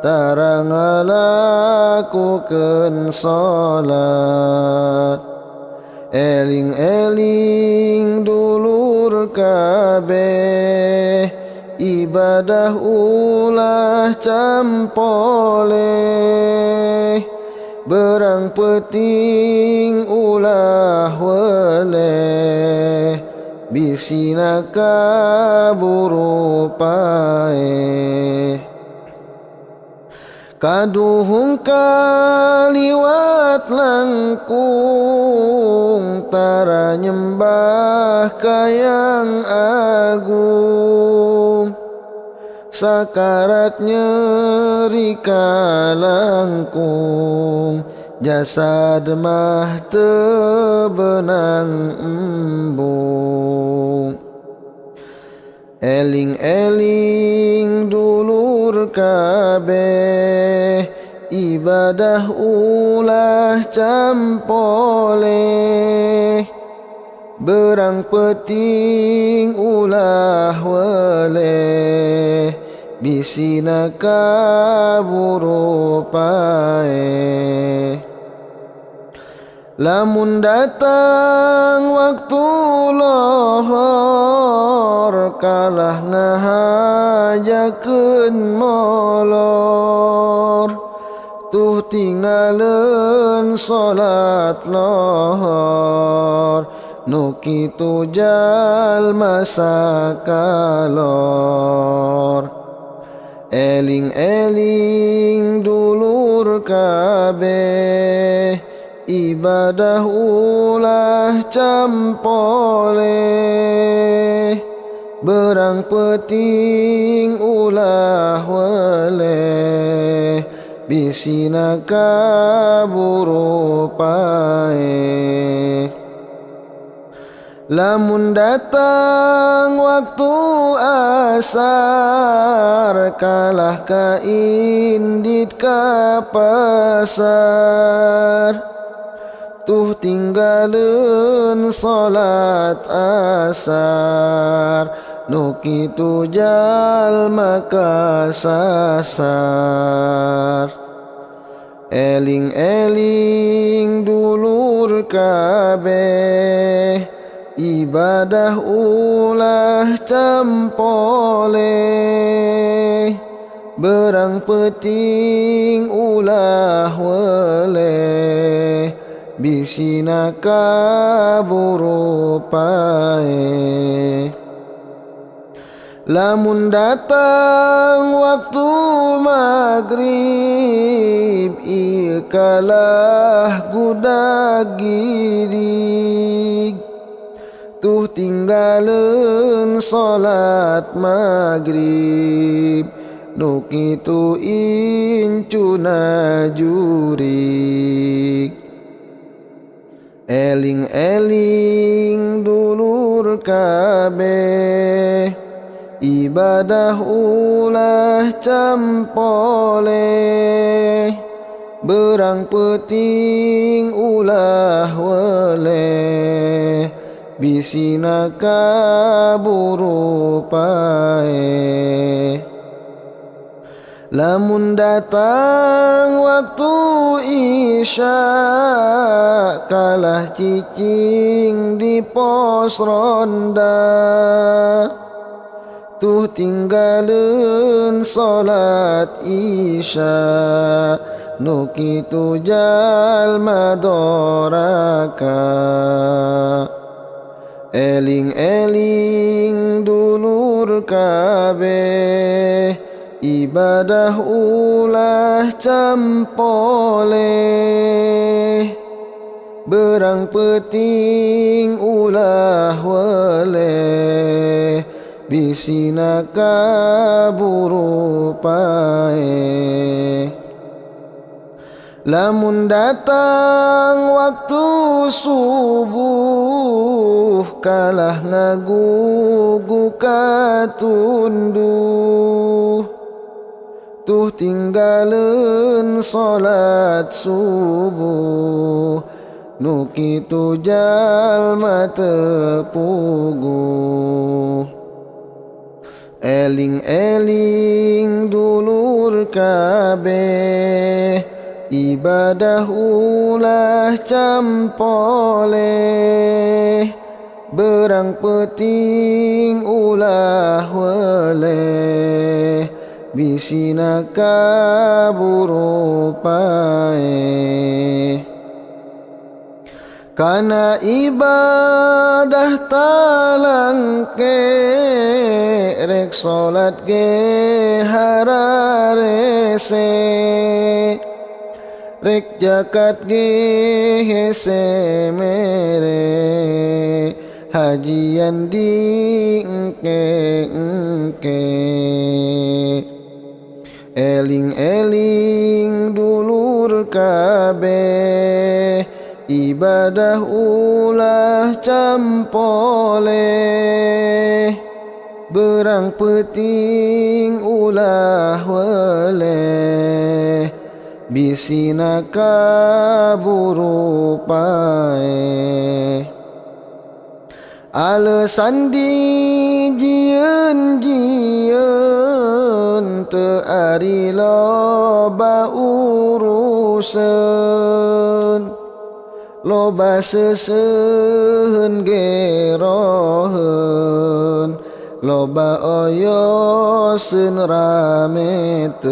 tara ngalakukeun salat. Eling-eling dulur kabeh, ibadah ulah campole, berang peting ulah weleh, bisina kaburu pae. Kaduhung kaliwat langkung, tara nyembah kayang agung, sakarat nyeri kalangkung, jasad mah teu beunang embung. Eling-eling dulur kabeh, ibadah ulah campole, berang peting ulah weleh, bisina kaburu pae. Lamun datang waktu lohor, kalah ngahajakeun molor, tuh tinggalin salat lohor, nu kitu jalma sakalor. Eling-eling dulur kabeh, ibadah ulah campole, berang peting ulah weleh, bisina kaburu pae. Lamun datang waktu asar, kalah ka indit ka pasar, tuh tinggalin salat asar, nu kitu jalma kasasar. Eling-eling dulur kabeh, ibadah ulah campole, berang peting ulah weleh, bisina kaburu pae. Lamun datang waktu maghrib, ieu kalah gudag girig. Tuh tinggaleun salat maghrib, nu kitu incuna jurig. Eling-eling dulur kabeh, ibadah ulah campoleh, berang peuting ulah weleh, bisina kaburu paeh. Lamun datang waktu isya, kalah cicing di pos ronda. Tuh tinggaleun salat isya, nu kitu jalma doraka. Eling-eling dulur kabeh, ibadah ulah campoleh, berang peuting ulah weleh, bisina kaburu paeh. Lamun datang waktu subuh, kalah ngagugu katunduh. Tuh tinggaleun salat subuh, nu kitu jalma teu puguh. Eling-eling dulur kabeh, ibadah ulah campoleh, berang peuting ulah weleh, bisina kaburu paeh. Kana ibadah talangke, rek salat ge hararese, rek jakat ge hese mere, hajian di engke-engke. Eling-eling dulur kabeh, ibadah ulah campoleh, berang peuting ulah weleh, bisina kaburu paeh. Alesan dijieun-jieun, teu ari loba uruseun, loba seuseun geroheun, loba oyoseun rameteun.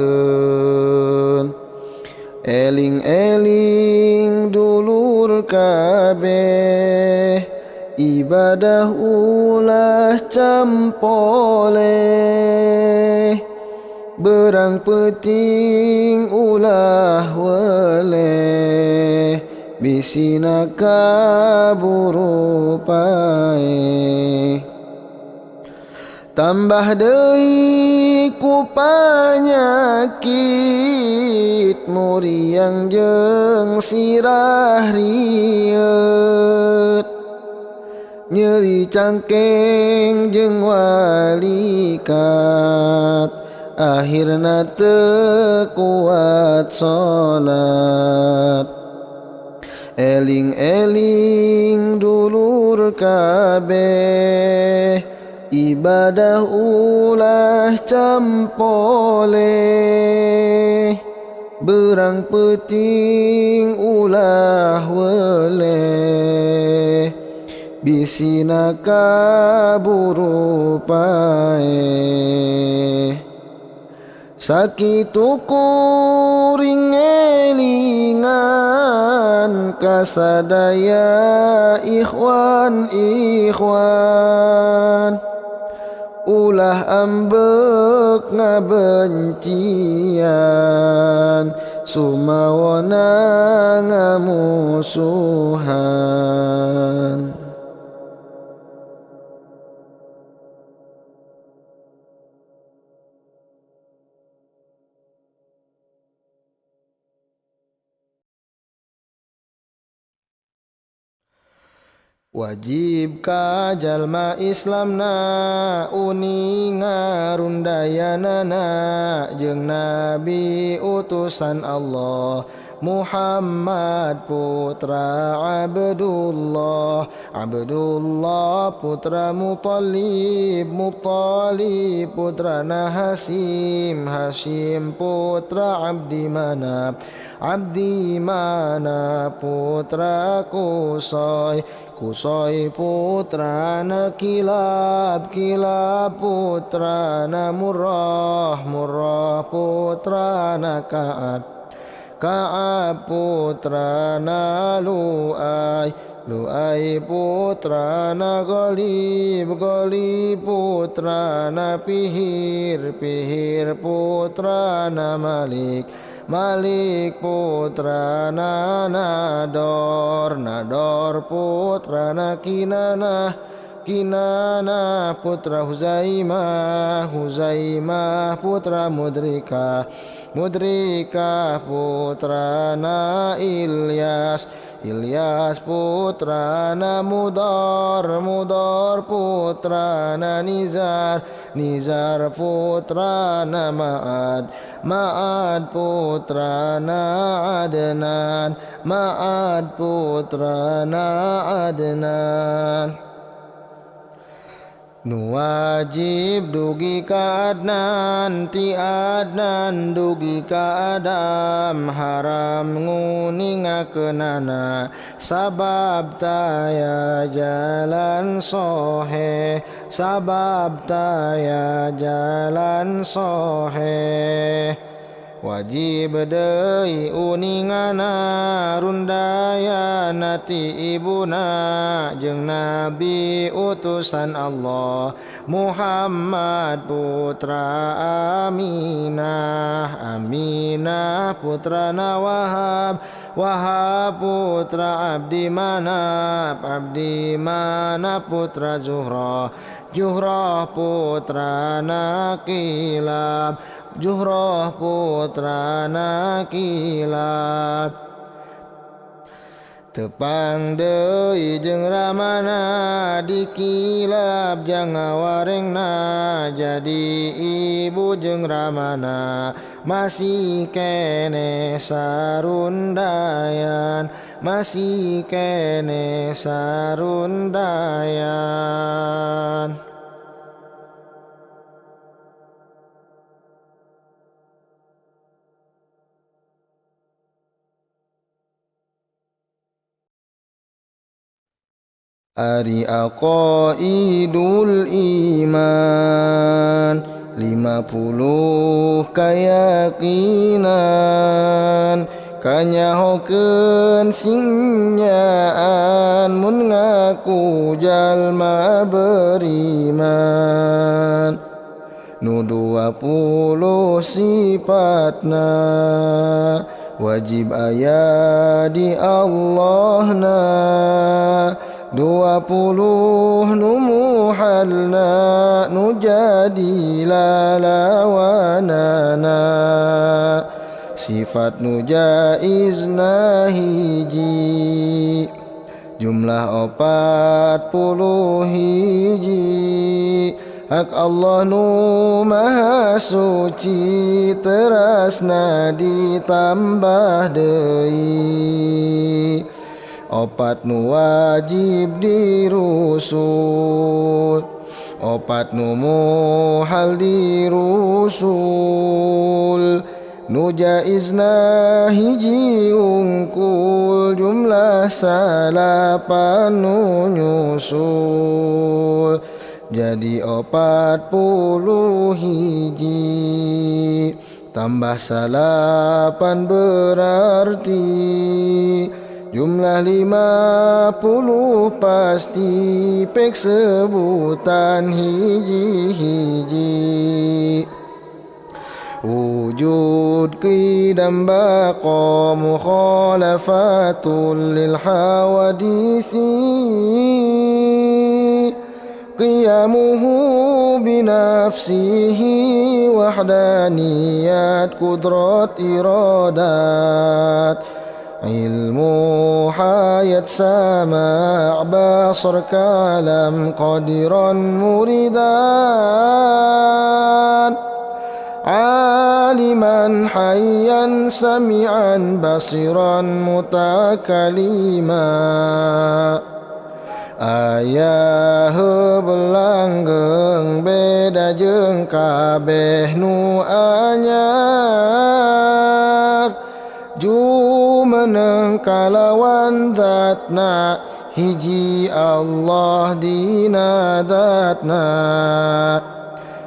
Eling-eling dulur kabeh, ibadah ulah campoleh, berang peuting ulah weleh, bisina kaburu paeh. Tambah deui ku panyakit, muriang jeung sirah riet, nyeri cangkeng jeung walikat, akhirna teu kuat salat. Eling-eling dulur kabeh, ibadah ulah campoleh, berang peuting ulah weleh, bisina kaburu paeh. Sakitu kuring elingan, kasadaya ikhwan-ikhwan, ulah ambek ngabencian sumawana ngamusuhan. Wajib ka jalma Islamna uning ngarundayanana jeung Nabi utusan Allah Muhammad putra Abdullah, Abdullah putra Muttalib, Muttalib putra Hasim, Hashim putra Abdi Manaf, Abdi Manaf putra Qusay, Qusay putrana Kilab, Kilab putrana Murrah, Murrah putrana Ka'ab, Ka'ab putrana Lu'ay, Lu'ay putrana Ghalib, Ghalib putrana Fihir, Fihir putrana Malik, Malik putrana Nador, Nador putrana Kinanah, Kinanah putra Huzaimah, Huzaimah putra Mudrikah, Mudrikah putrana Ilyas, Ilyas putrana Mudar, Mudar putrana Nizar, Nizar putrana Ma'ad, Ma'ad putrana Adnan, Ma'ad putrana Adnan. Nu wajib dugi ka Adnan, ti Adnan dugi ka Adam, haram nguningakeunana sabab taya jalan sohe, sabab taya jalan sohe. Wajib deui uningana rundayana ti ibuna jeung Nabi utusan Allah Muhammad putra Aminah, Aminah putrana Wahab, Wahab putra Abdi Manaf, Abdi Manaf putra Zuhrah, Zuhrah putrana Kilab, Zuhrah putrana Kilab. Tepang deui jeung ramana di Kilab jang ngawarengna jadi ibu jeung ramana masih kene sarundayan, masih kene sarundayan. Ari aqaidul iman 50 keyakinan kanyahokeun sinnyaan mun ngaku jalma beriman. Nu 20 sifatna wajib aya di Allahna, 20 nu muhalna nu jadi lalawanana, sifat nu jaizna hiji jumlah 40 hiji. Hak Allah nu maha suci terasna ditambah deui. Opat nu wajib dirusul, opat nu muhal dirusul. Nu jaizna hiji ungkul jumlah salapan nu nyusul jadi 40 hiji tambah salapan berarti Jumlah 50 pasti pek sebutan hiji-hiji. Wujud qidam baqa mukhalafatul lil hawadisi. Qiyamuhu binafsihi wahdaniyat kudrat iradat. Ilmu hayat sama' basar kalam qadiran muridan. Aliman hayyan sami'an basiran mutakalima. Ayah belanggeng beda jeung kabeh nu anyar. Jumeneng kalawan zatna hiji Allah dina zatna.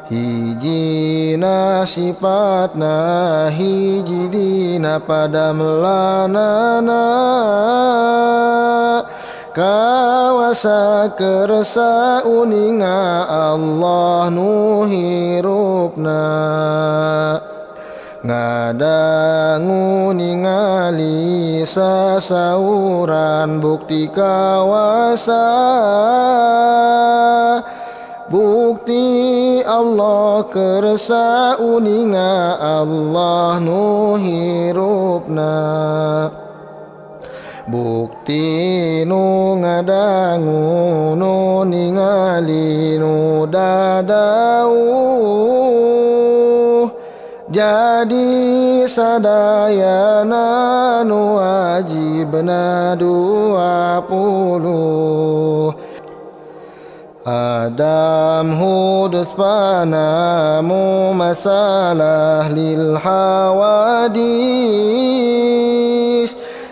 Hiji na sifatna hiji dina padamelanana. Kawasa kersa uninga Allah nu hirupna. Ngadangu ningali sasauran bukti kawasa. Bukti Allah kersa uninga Allah nu hirupna. Bukti nu ngadangu nu ningali nu dadau. Jadi sadayana nu wajibna 20. Adam hudus panamu masalah lil hawadis.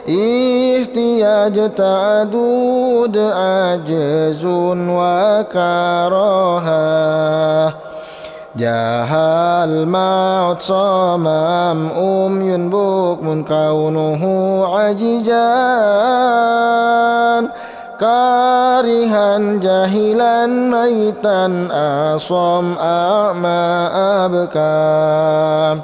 Ihtiyaj ta'dud ajzun wa karahah. Jahal maut samam umyun bukmun kaunuhu ajijan. Karihan jahilan maitan asom a'ma abkam.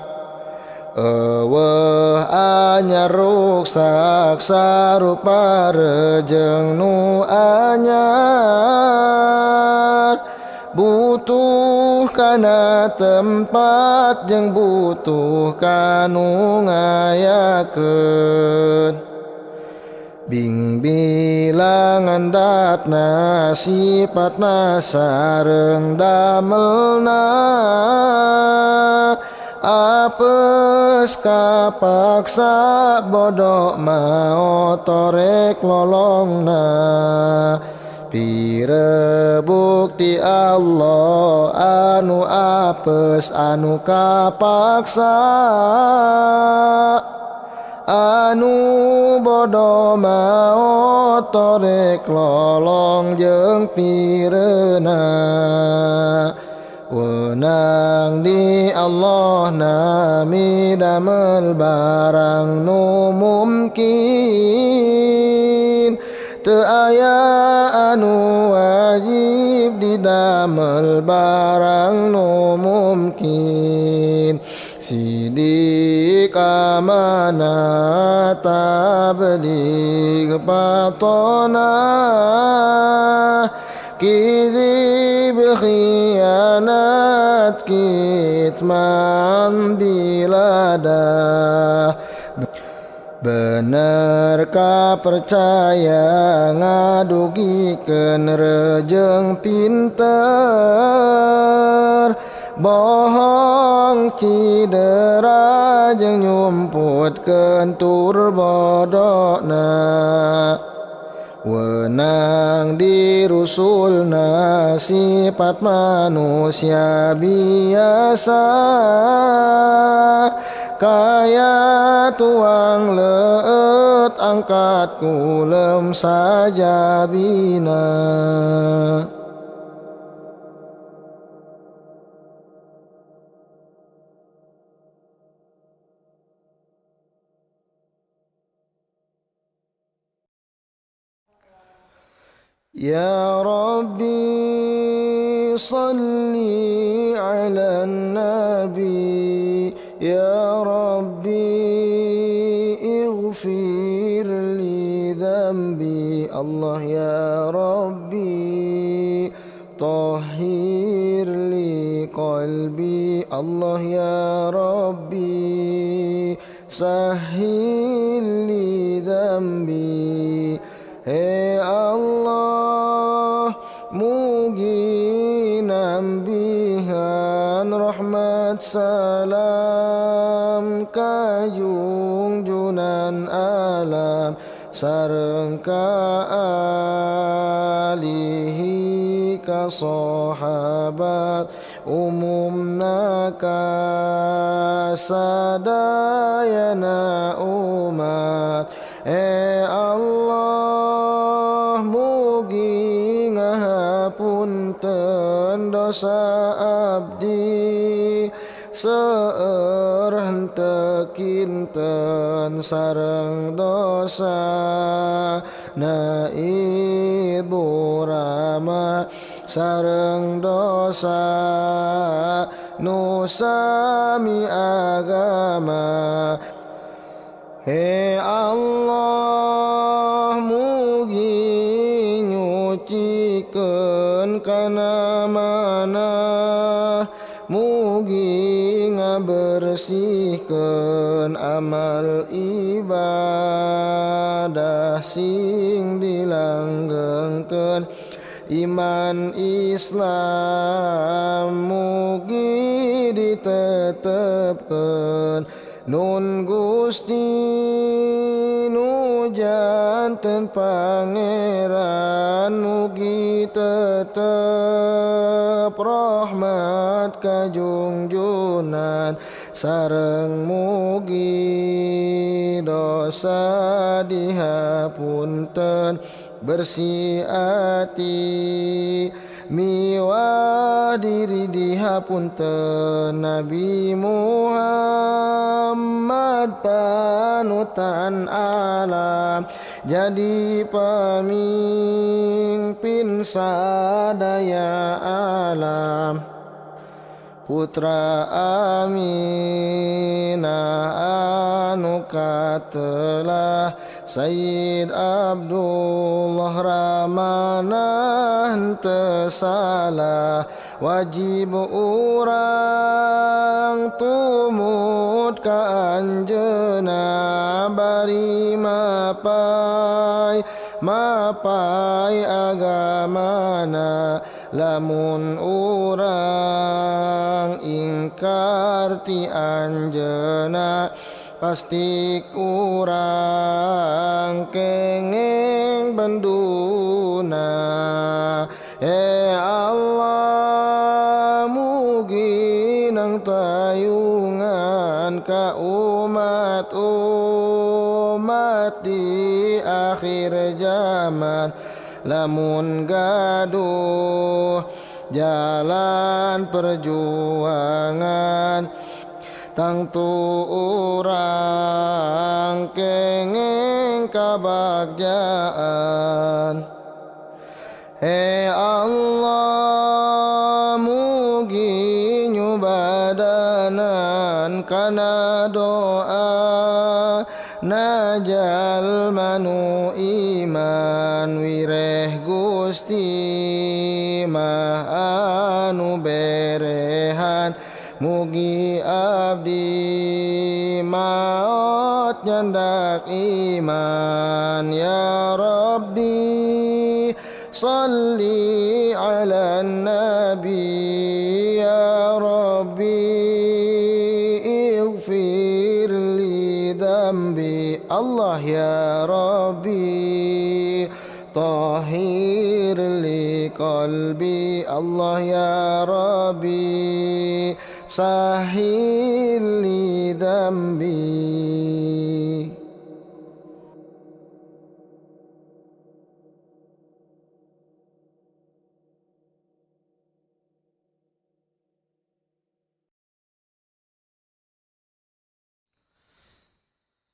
Eueuh anyar ruksak sarupa rejeng nu anyar. Butuh kana tempat jeung butuh kanu ngayakeun. Bing bilangan datna sifatna sareng damelna. Apes kapaksa bodo maot torek lolongna. Pire bukti Allah anu apes anu kapaksa. Anu bodo maot torek lolong jeung pireuna. Wenang di Allah nami damel barang nu mungkin. Teu aya anu wajib didamel barang nu mungkin. Sidik amanah tabligh patona. Kizib khianat kitman biladah. Bener ka percaya ngadugikeun rejeng pinter. Bohong cidera jeung nyumputkeun tur bodona. Wenang di rusulna sifat manusia biasa. Kaya tuang leut angkat kulem saja bina. Ya Rabbi salli ala nabi, Ya Rabbi ighfir li dhanbi. Allah ya Rabbi tahhir li qalbi. Allah ya Rabbi sahhil li dhanbi. Hei Allah, mugi nambihan rahmat salam ka junjunan alam sareng ka alihi ka sahabat umumna ka sadayana umat. Allah, mugi ngahapunten dosa abdi seueur henteu kinten sareng dosa na ibu rama sareng dosa nu sami agama. Hei Allah, mugi nyucikeun kana mana, mugi ngabersihkeun amal ibadah sing dilanggengkeun iman Islam, mugi ditetepkeun Nun Gusti nu janten pangeran, mugi tetep rahmat kajungjunan sareng mugi dosa dihapunten bersih ati miwah diri dihapunten Nabi Muhammad panutan alam jadi pamimpin sadaya alam. Putra Aminah anu katelah Sayyid Abdullah Ramanah henteu salah wajib urang tumut ka anjeunna bari mapai agamana. Lamun urang ingkar ti anjeunna pasti urang kengeng benduna. Allah, mugi nang tayungan ka umat di akhir zaman. Lamun gaduh jalan perjuangan tangtu urang kengeng kabagjaan. Hei Allah, mugi nyubadanan kana doa najal manu iman wireh Gusti mah anu berehan mugi abdi maot nyandak iman. Ya Rabbi salli ala nabi, ya Rabbi ighfir li dhanbi. Allah ya Rabbi tahhir li qalbi. Allah ya Rabbi sahhil li dhanbi.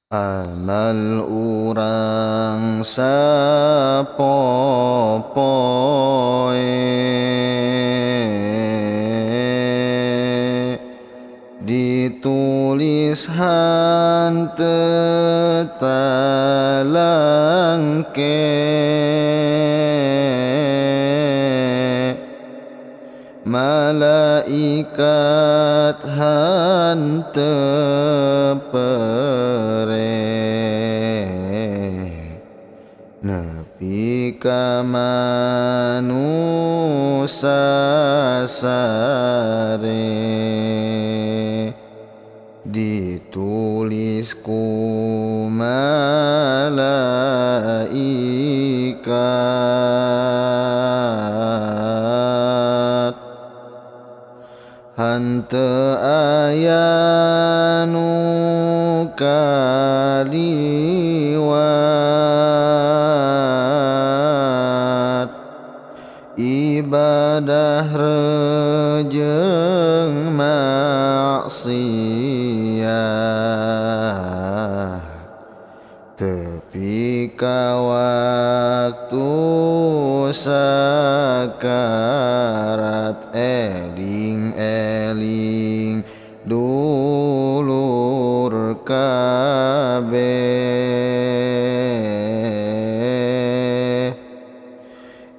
Amal urang sapopoe ditulis hanteu talangke malaikat hanteu pere nepi ka manusa sare ditulis ku malaikat hanteu aya nu kaliwat ibadah rejeung maksiat tepi ka waktu sakarat eling-eling dulur kabeh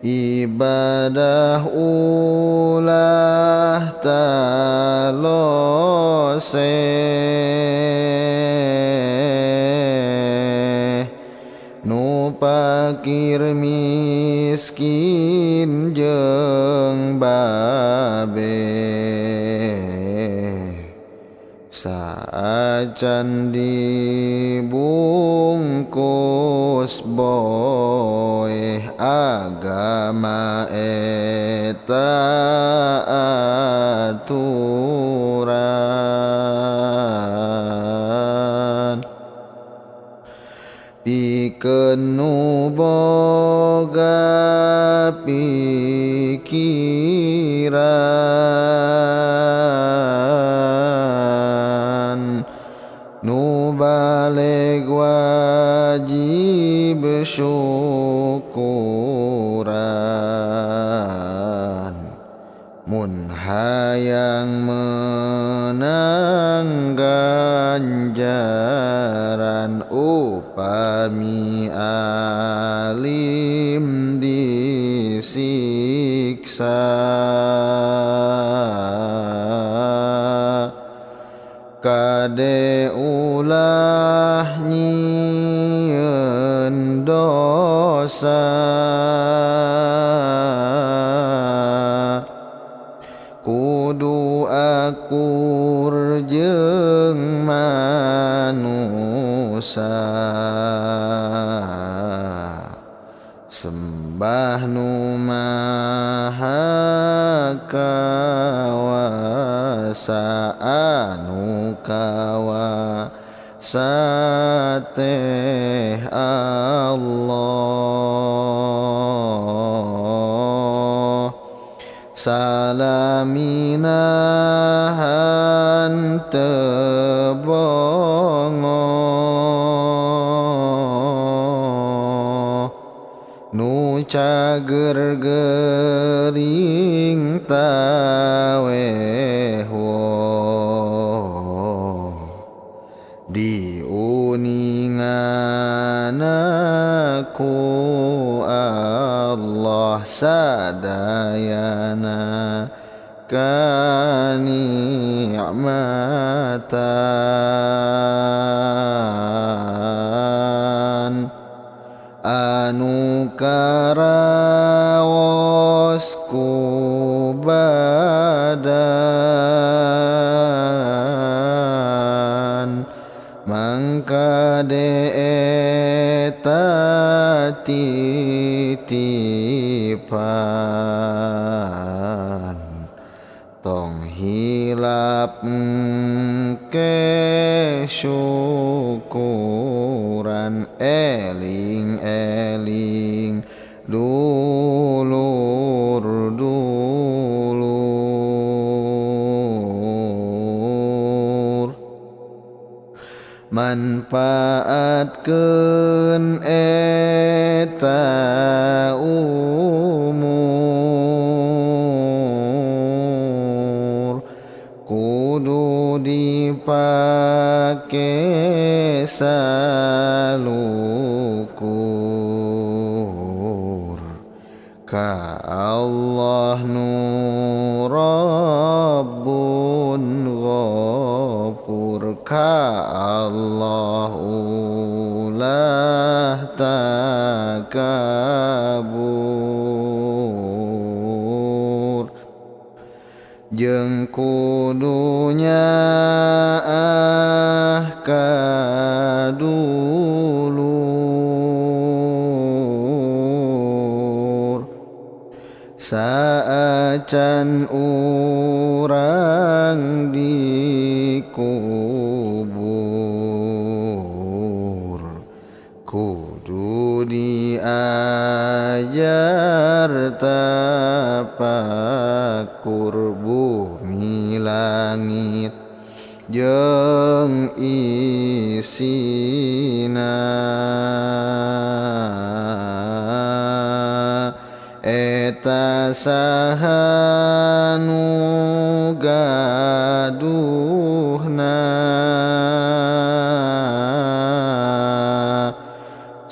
ibadah ulah talose nu pakir miskin jeung babe saacan dibungkus boeh agama eta aturan pikeun nu boga pikiran nu baleg wajib syukuran mun hayang menang ganjaran upami alim disiksa kade ulah nyieun dosa kudu akur jeung manusa sembah nu maha kawasa anu kawasa teh Allah salamina hanteu bongo nu cager gering taweho diuningana ku Allah sadayana kanikmatan anu karaos ku badan mangka eta titipan tong hilap ke syukuran eling-eling dulur-dulur manfaatkeun eta umur kudu dipake salukur ka Allah nu Rabbun Ghafur ka Allah ulah takabur jeung kudunya kadulur saacan urang dikubur kudu diajar tapakur bumi langit jeung isina eta saha nu gaduhna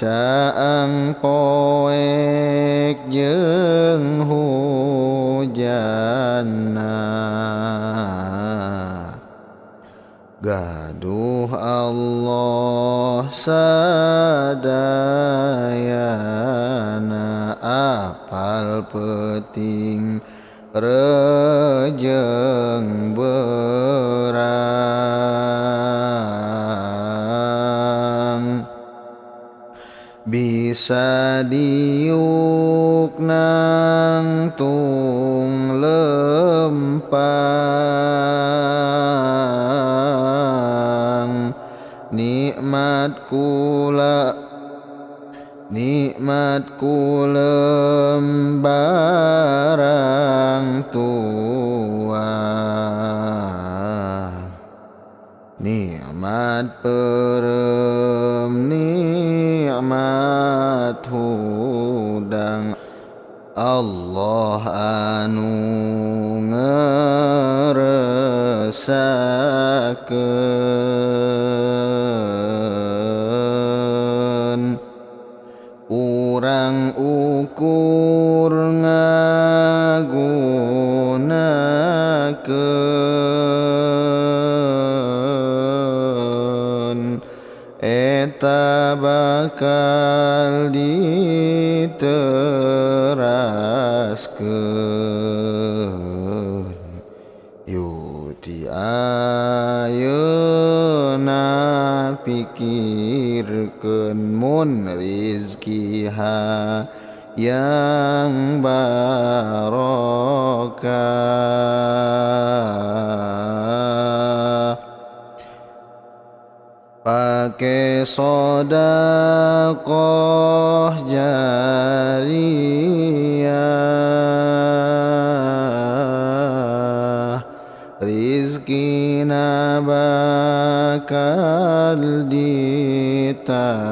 caang poek jeung hujanna gaduh Allah sadayana apal peuting rejeng berang bisa diuk nang tung lempang nikmat lembarang tua nikmat perem nikmat hudang Allah anu ngerasakeun urang ukur ngagunakeun eta bakal diteraskeun yuti ayeuna pikirkeun mun rizki yang barokah pake sedekah jariyah rizkina bakal ditambah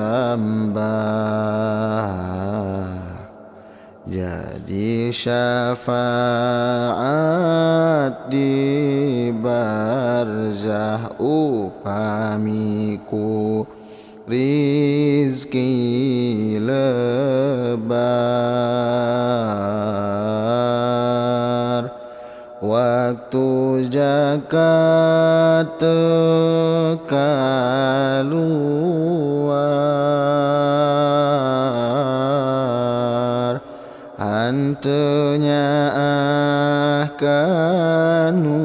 jadi syafaat di barzah upamiku rizki lebar waktu zakat keluar hanteunya kanu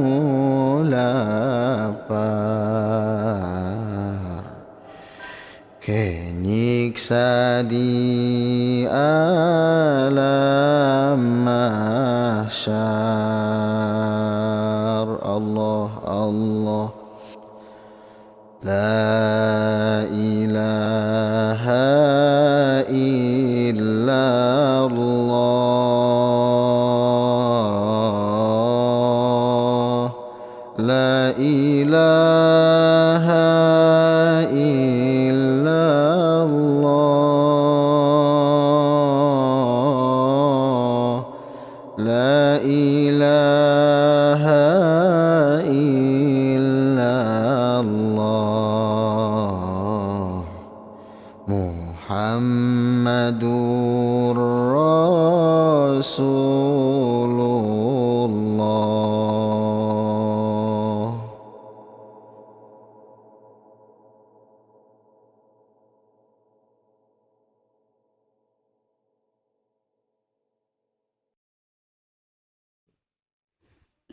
lapar kenyiksa di alam mahsyar Allah Allah la ilaha illallah la ilaha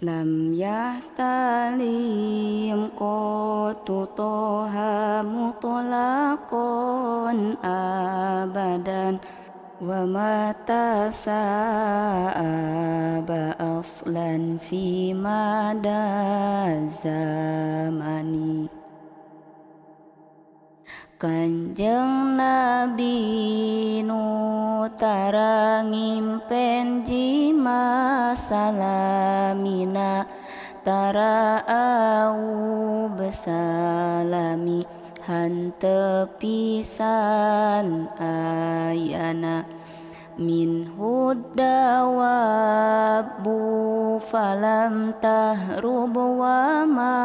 Lam yahtalim qatu toha mutlaqan abadan wa mata sa'aba aslan fi mada zamani. Kanjeng Nabi nu tarangimpen jima salamina tara au besalami hante pisan ayana min huddawabu falam tahrub wa ma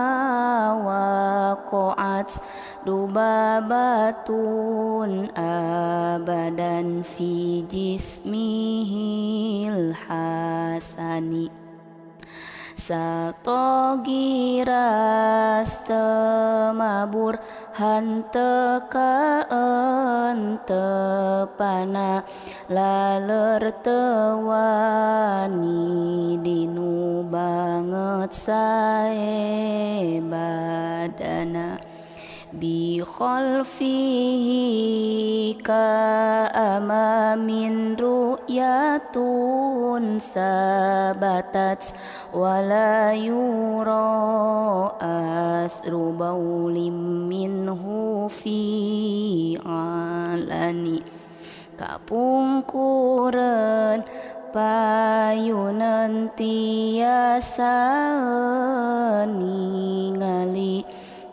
waqa'at dubabatun abadan fi jismihil hasani. Satogiras temabur hante kaentepana laler tewani dinu banget sae badana. Bi khalfihi ka amamin ru'yatun sabatat wala yura asru baulim minhu fi alani. Kapungkuren payunan tiasa ningali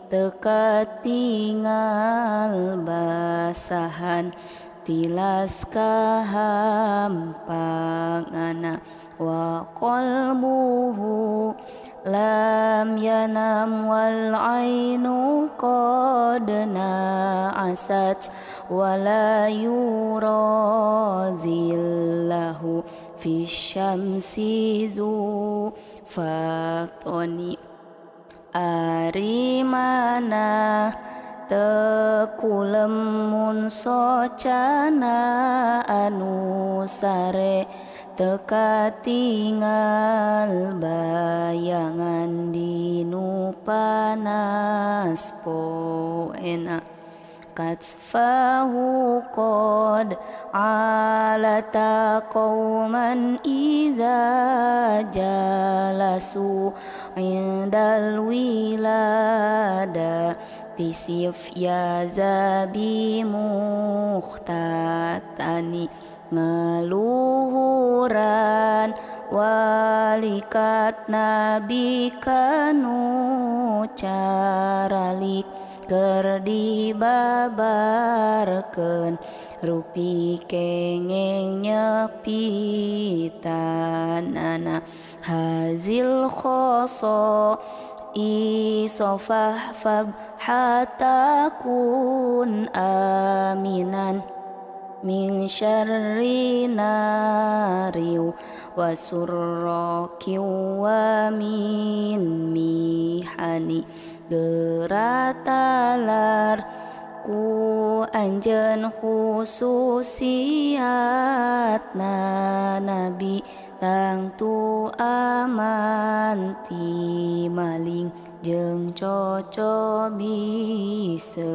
teka tinggal basahan tilas kahampangana wa qalbuhu lam yanam wal ainu qad na'asat wala yura zillahu fi syamsi dhu fatoni. Ari mana tekulemun socana anu sare teka tinggal bayangan dinu panas poena. Katsfahu qad alata qauman idza jalasu indal wilada tisif ya zabi mukhtatani. Ngeluhuran walikat nabi kanu caralik keur dibabarkeun rupi kengeng nyepitanana. Hazil khoso isofah fab hatakun aminan min syarri nariw wa surrakiw wa min mihani. Geratalar ku anjeun khususiatna nabi tangtu aman ti maling jeung coco biseunna.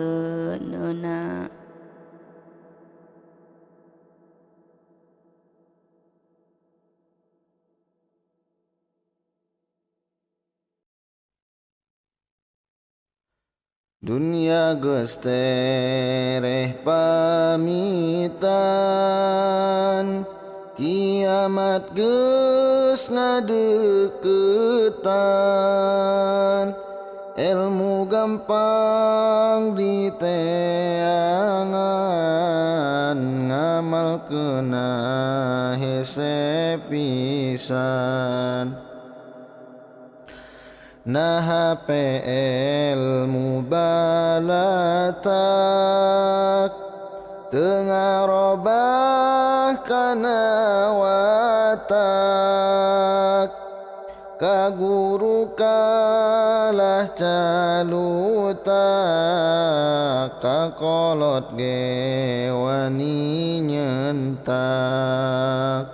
Dunia geus tereh pamitan, kiamat geus ngadeuketan. Ilmu gampang diteangan, ngamalkeunna hese pisan. Nah ilmu balatak tengah robah kana watak. Ka guru kalah calutak, ka kolot ge wani nyentak.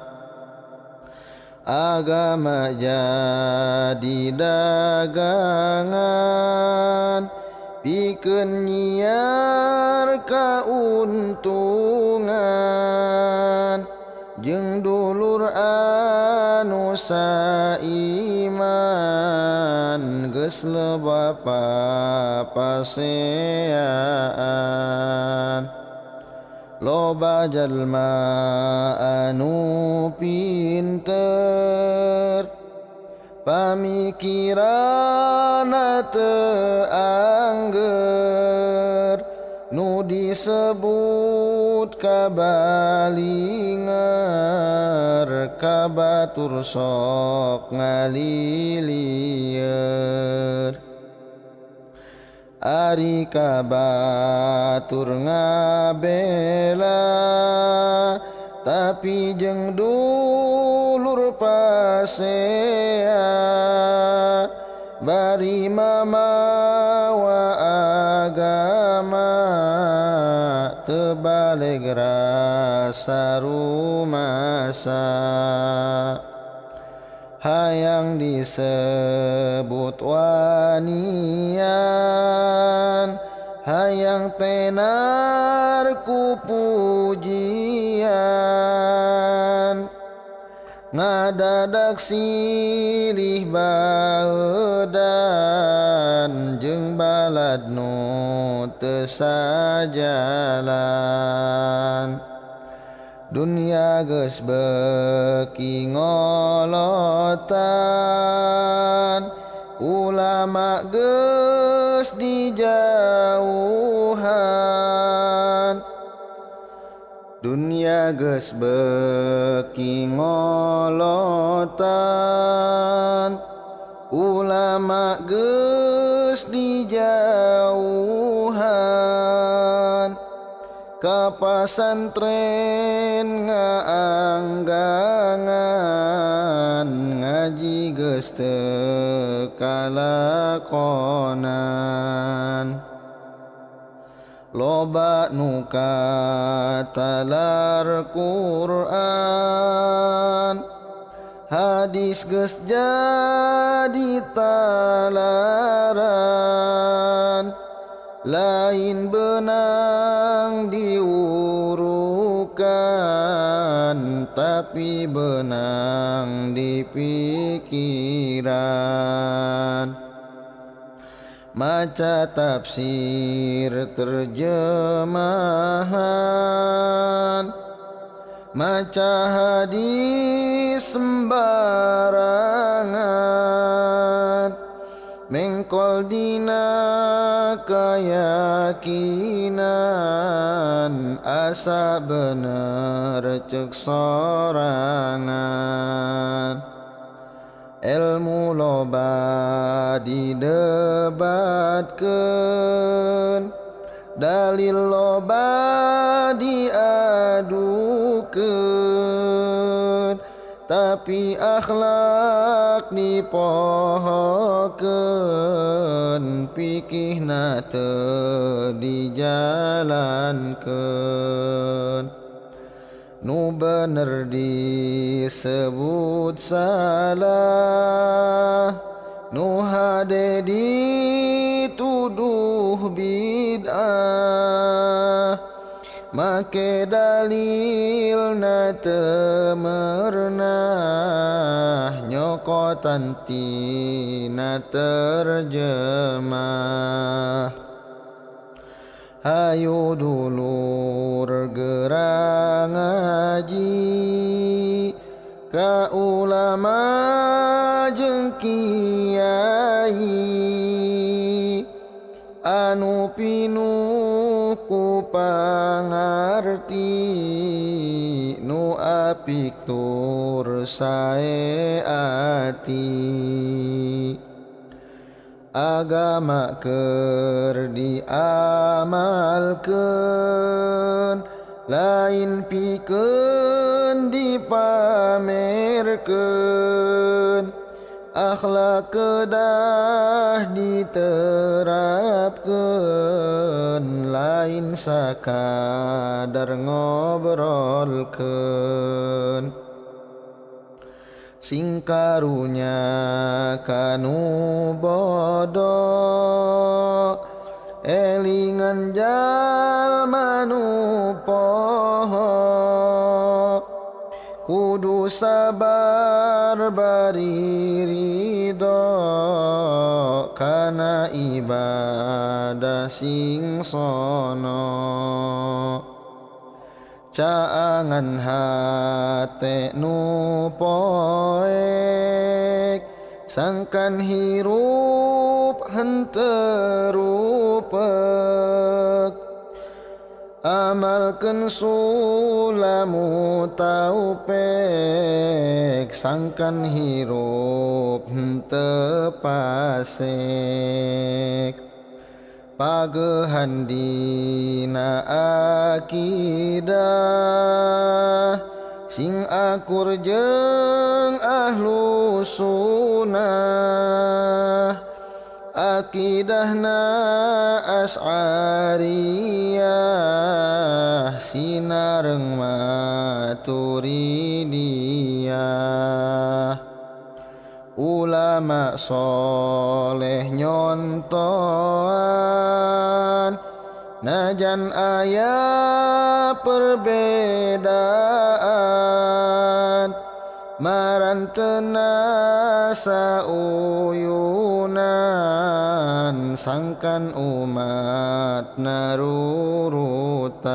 agama jadi dagangan pikeun nyiar kauntungan jeung dulur anu saiman geus loba papaseaan loba jalma anu pinter pamikiranna teu angger nu disebut kabalinger kabatur sok ngalilieur ari kabatur ngabela tapi jeung dulur pasea bari mamawa agama teu baleg rasa rumasa hayang disebut wanian hayang tenar ku pujian ngadadak silih baeudan jeung balad nu teu sajalan dunia geus beuki ngolotan ulama geus dijauhan dunia geus beuki ngolotan ulama geus dijauhan ka pasantren ngaanggangan ngaji geus teu kalakonan loba nu katalar Quran hadis geus jadi talaran lain benang diurukan tapi benang di pikiran maca tafsir terjemahan maca hadis sembarangan mengkol dina keyakinan asa bener cek sorangan ilmu loba didebatkeun dalil loba diadukeun tapi akhlak dipohokeun pikihna teu dijalankeun nu bener disebut salah nu hade dituduh bid'ah make dalilna teu meurnah nyokotan tina terjemah hayu dulur gerang ngaji ka ulama jeung kiai anu pinuh ku pangarti nu apik tur sae ati agama keur diamalkeun lain pikeun dipamerkeun akhlak kedah diterapkeun lain sakadar ngobrolkeun sing karunya kanu bodo elingan jalma nu poho kudu sabar bari ridho kana ibadah sing sono caangan hate nu poek sangkan hirup henteu rupek amalkeun sulamu taupek sangkan hirup henteu pasek pagehan dina akidah sing akur jeung ahlu sunnah akidahna asy'ariyah sinareng maturidiyah ulama soleh nyontoan najan aya perbedaan marantena sauyunan sangkan umat narurutan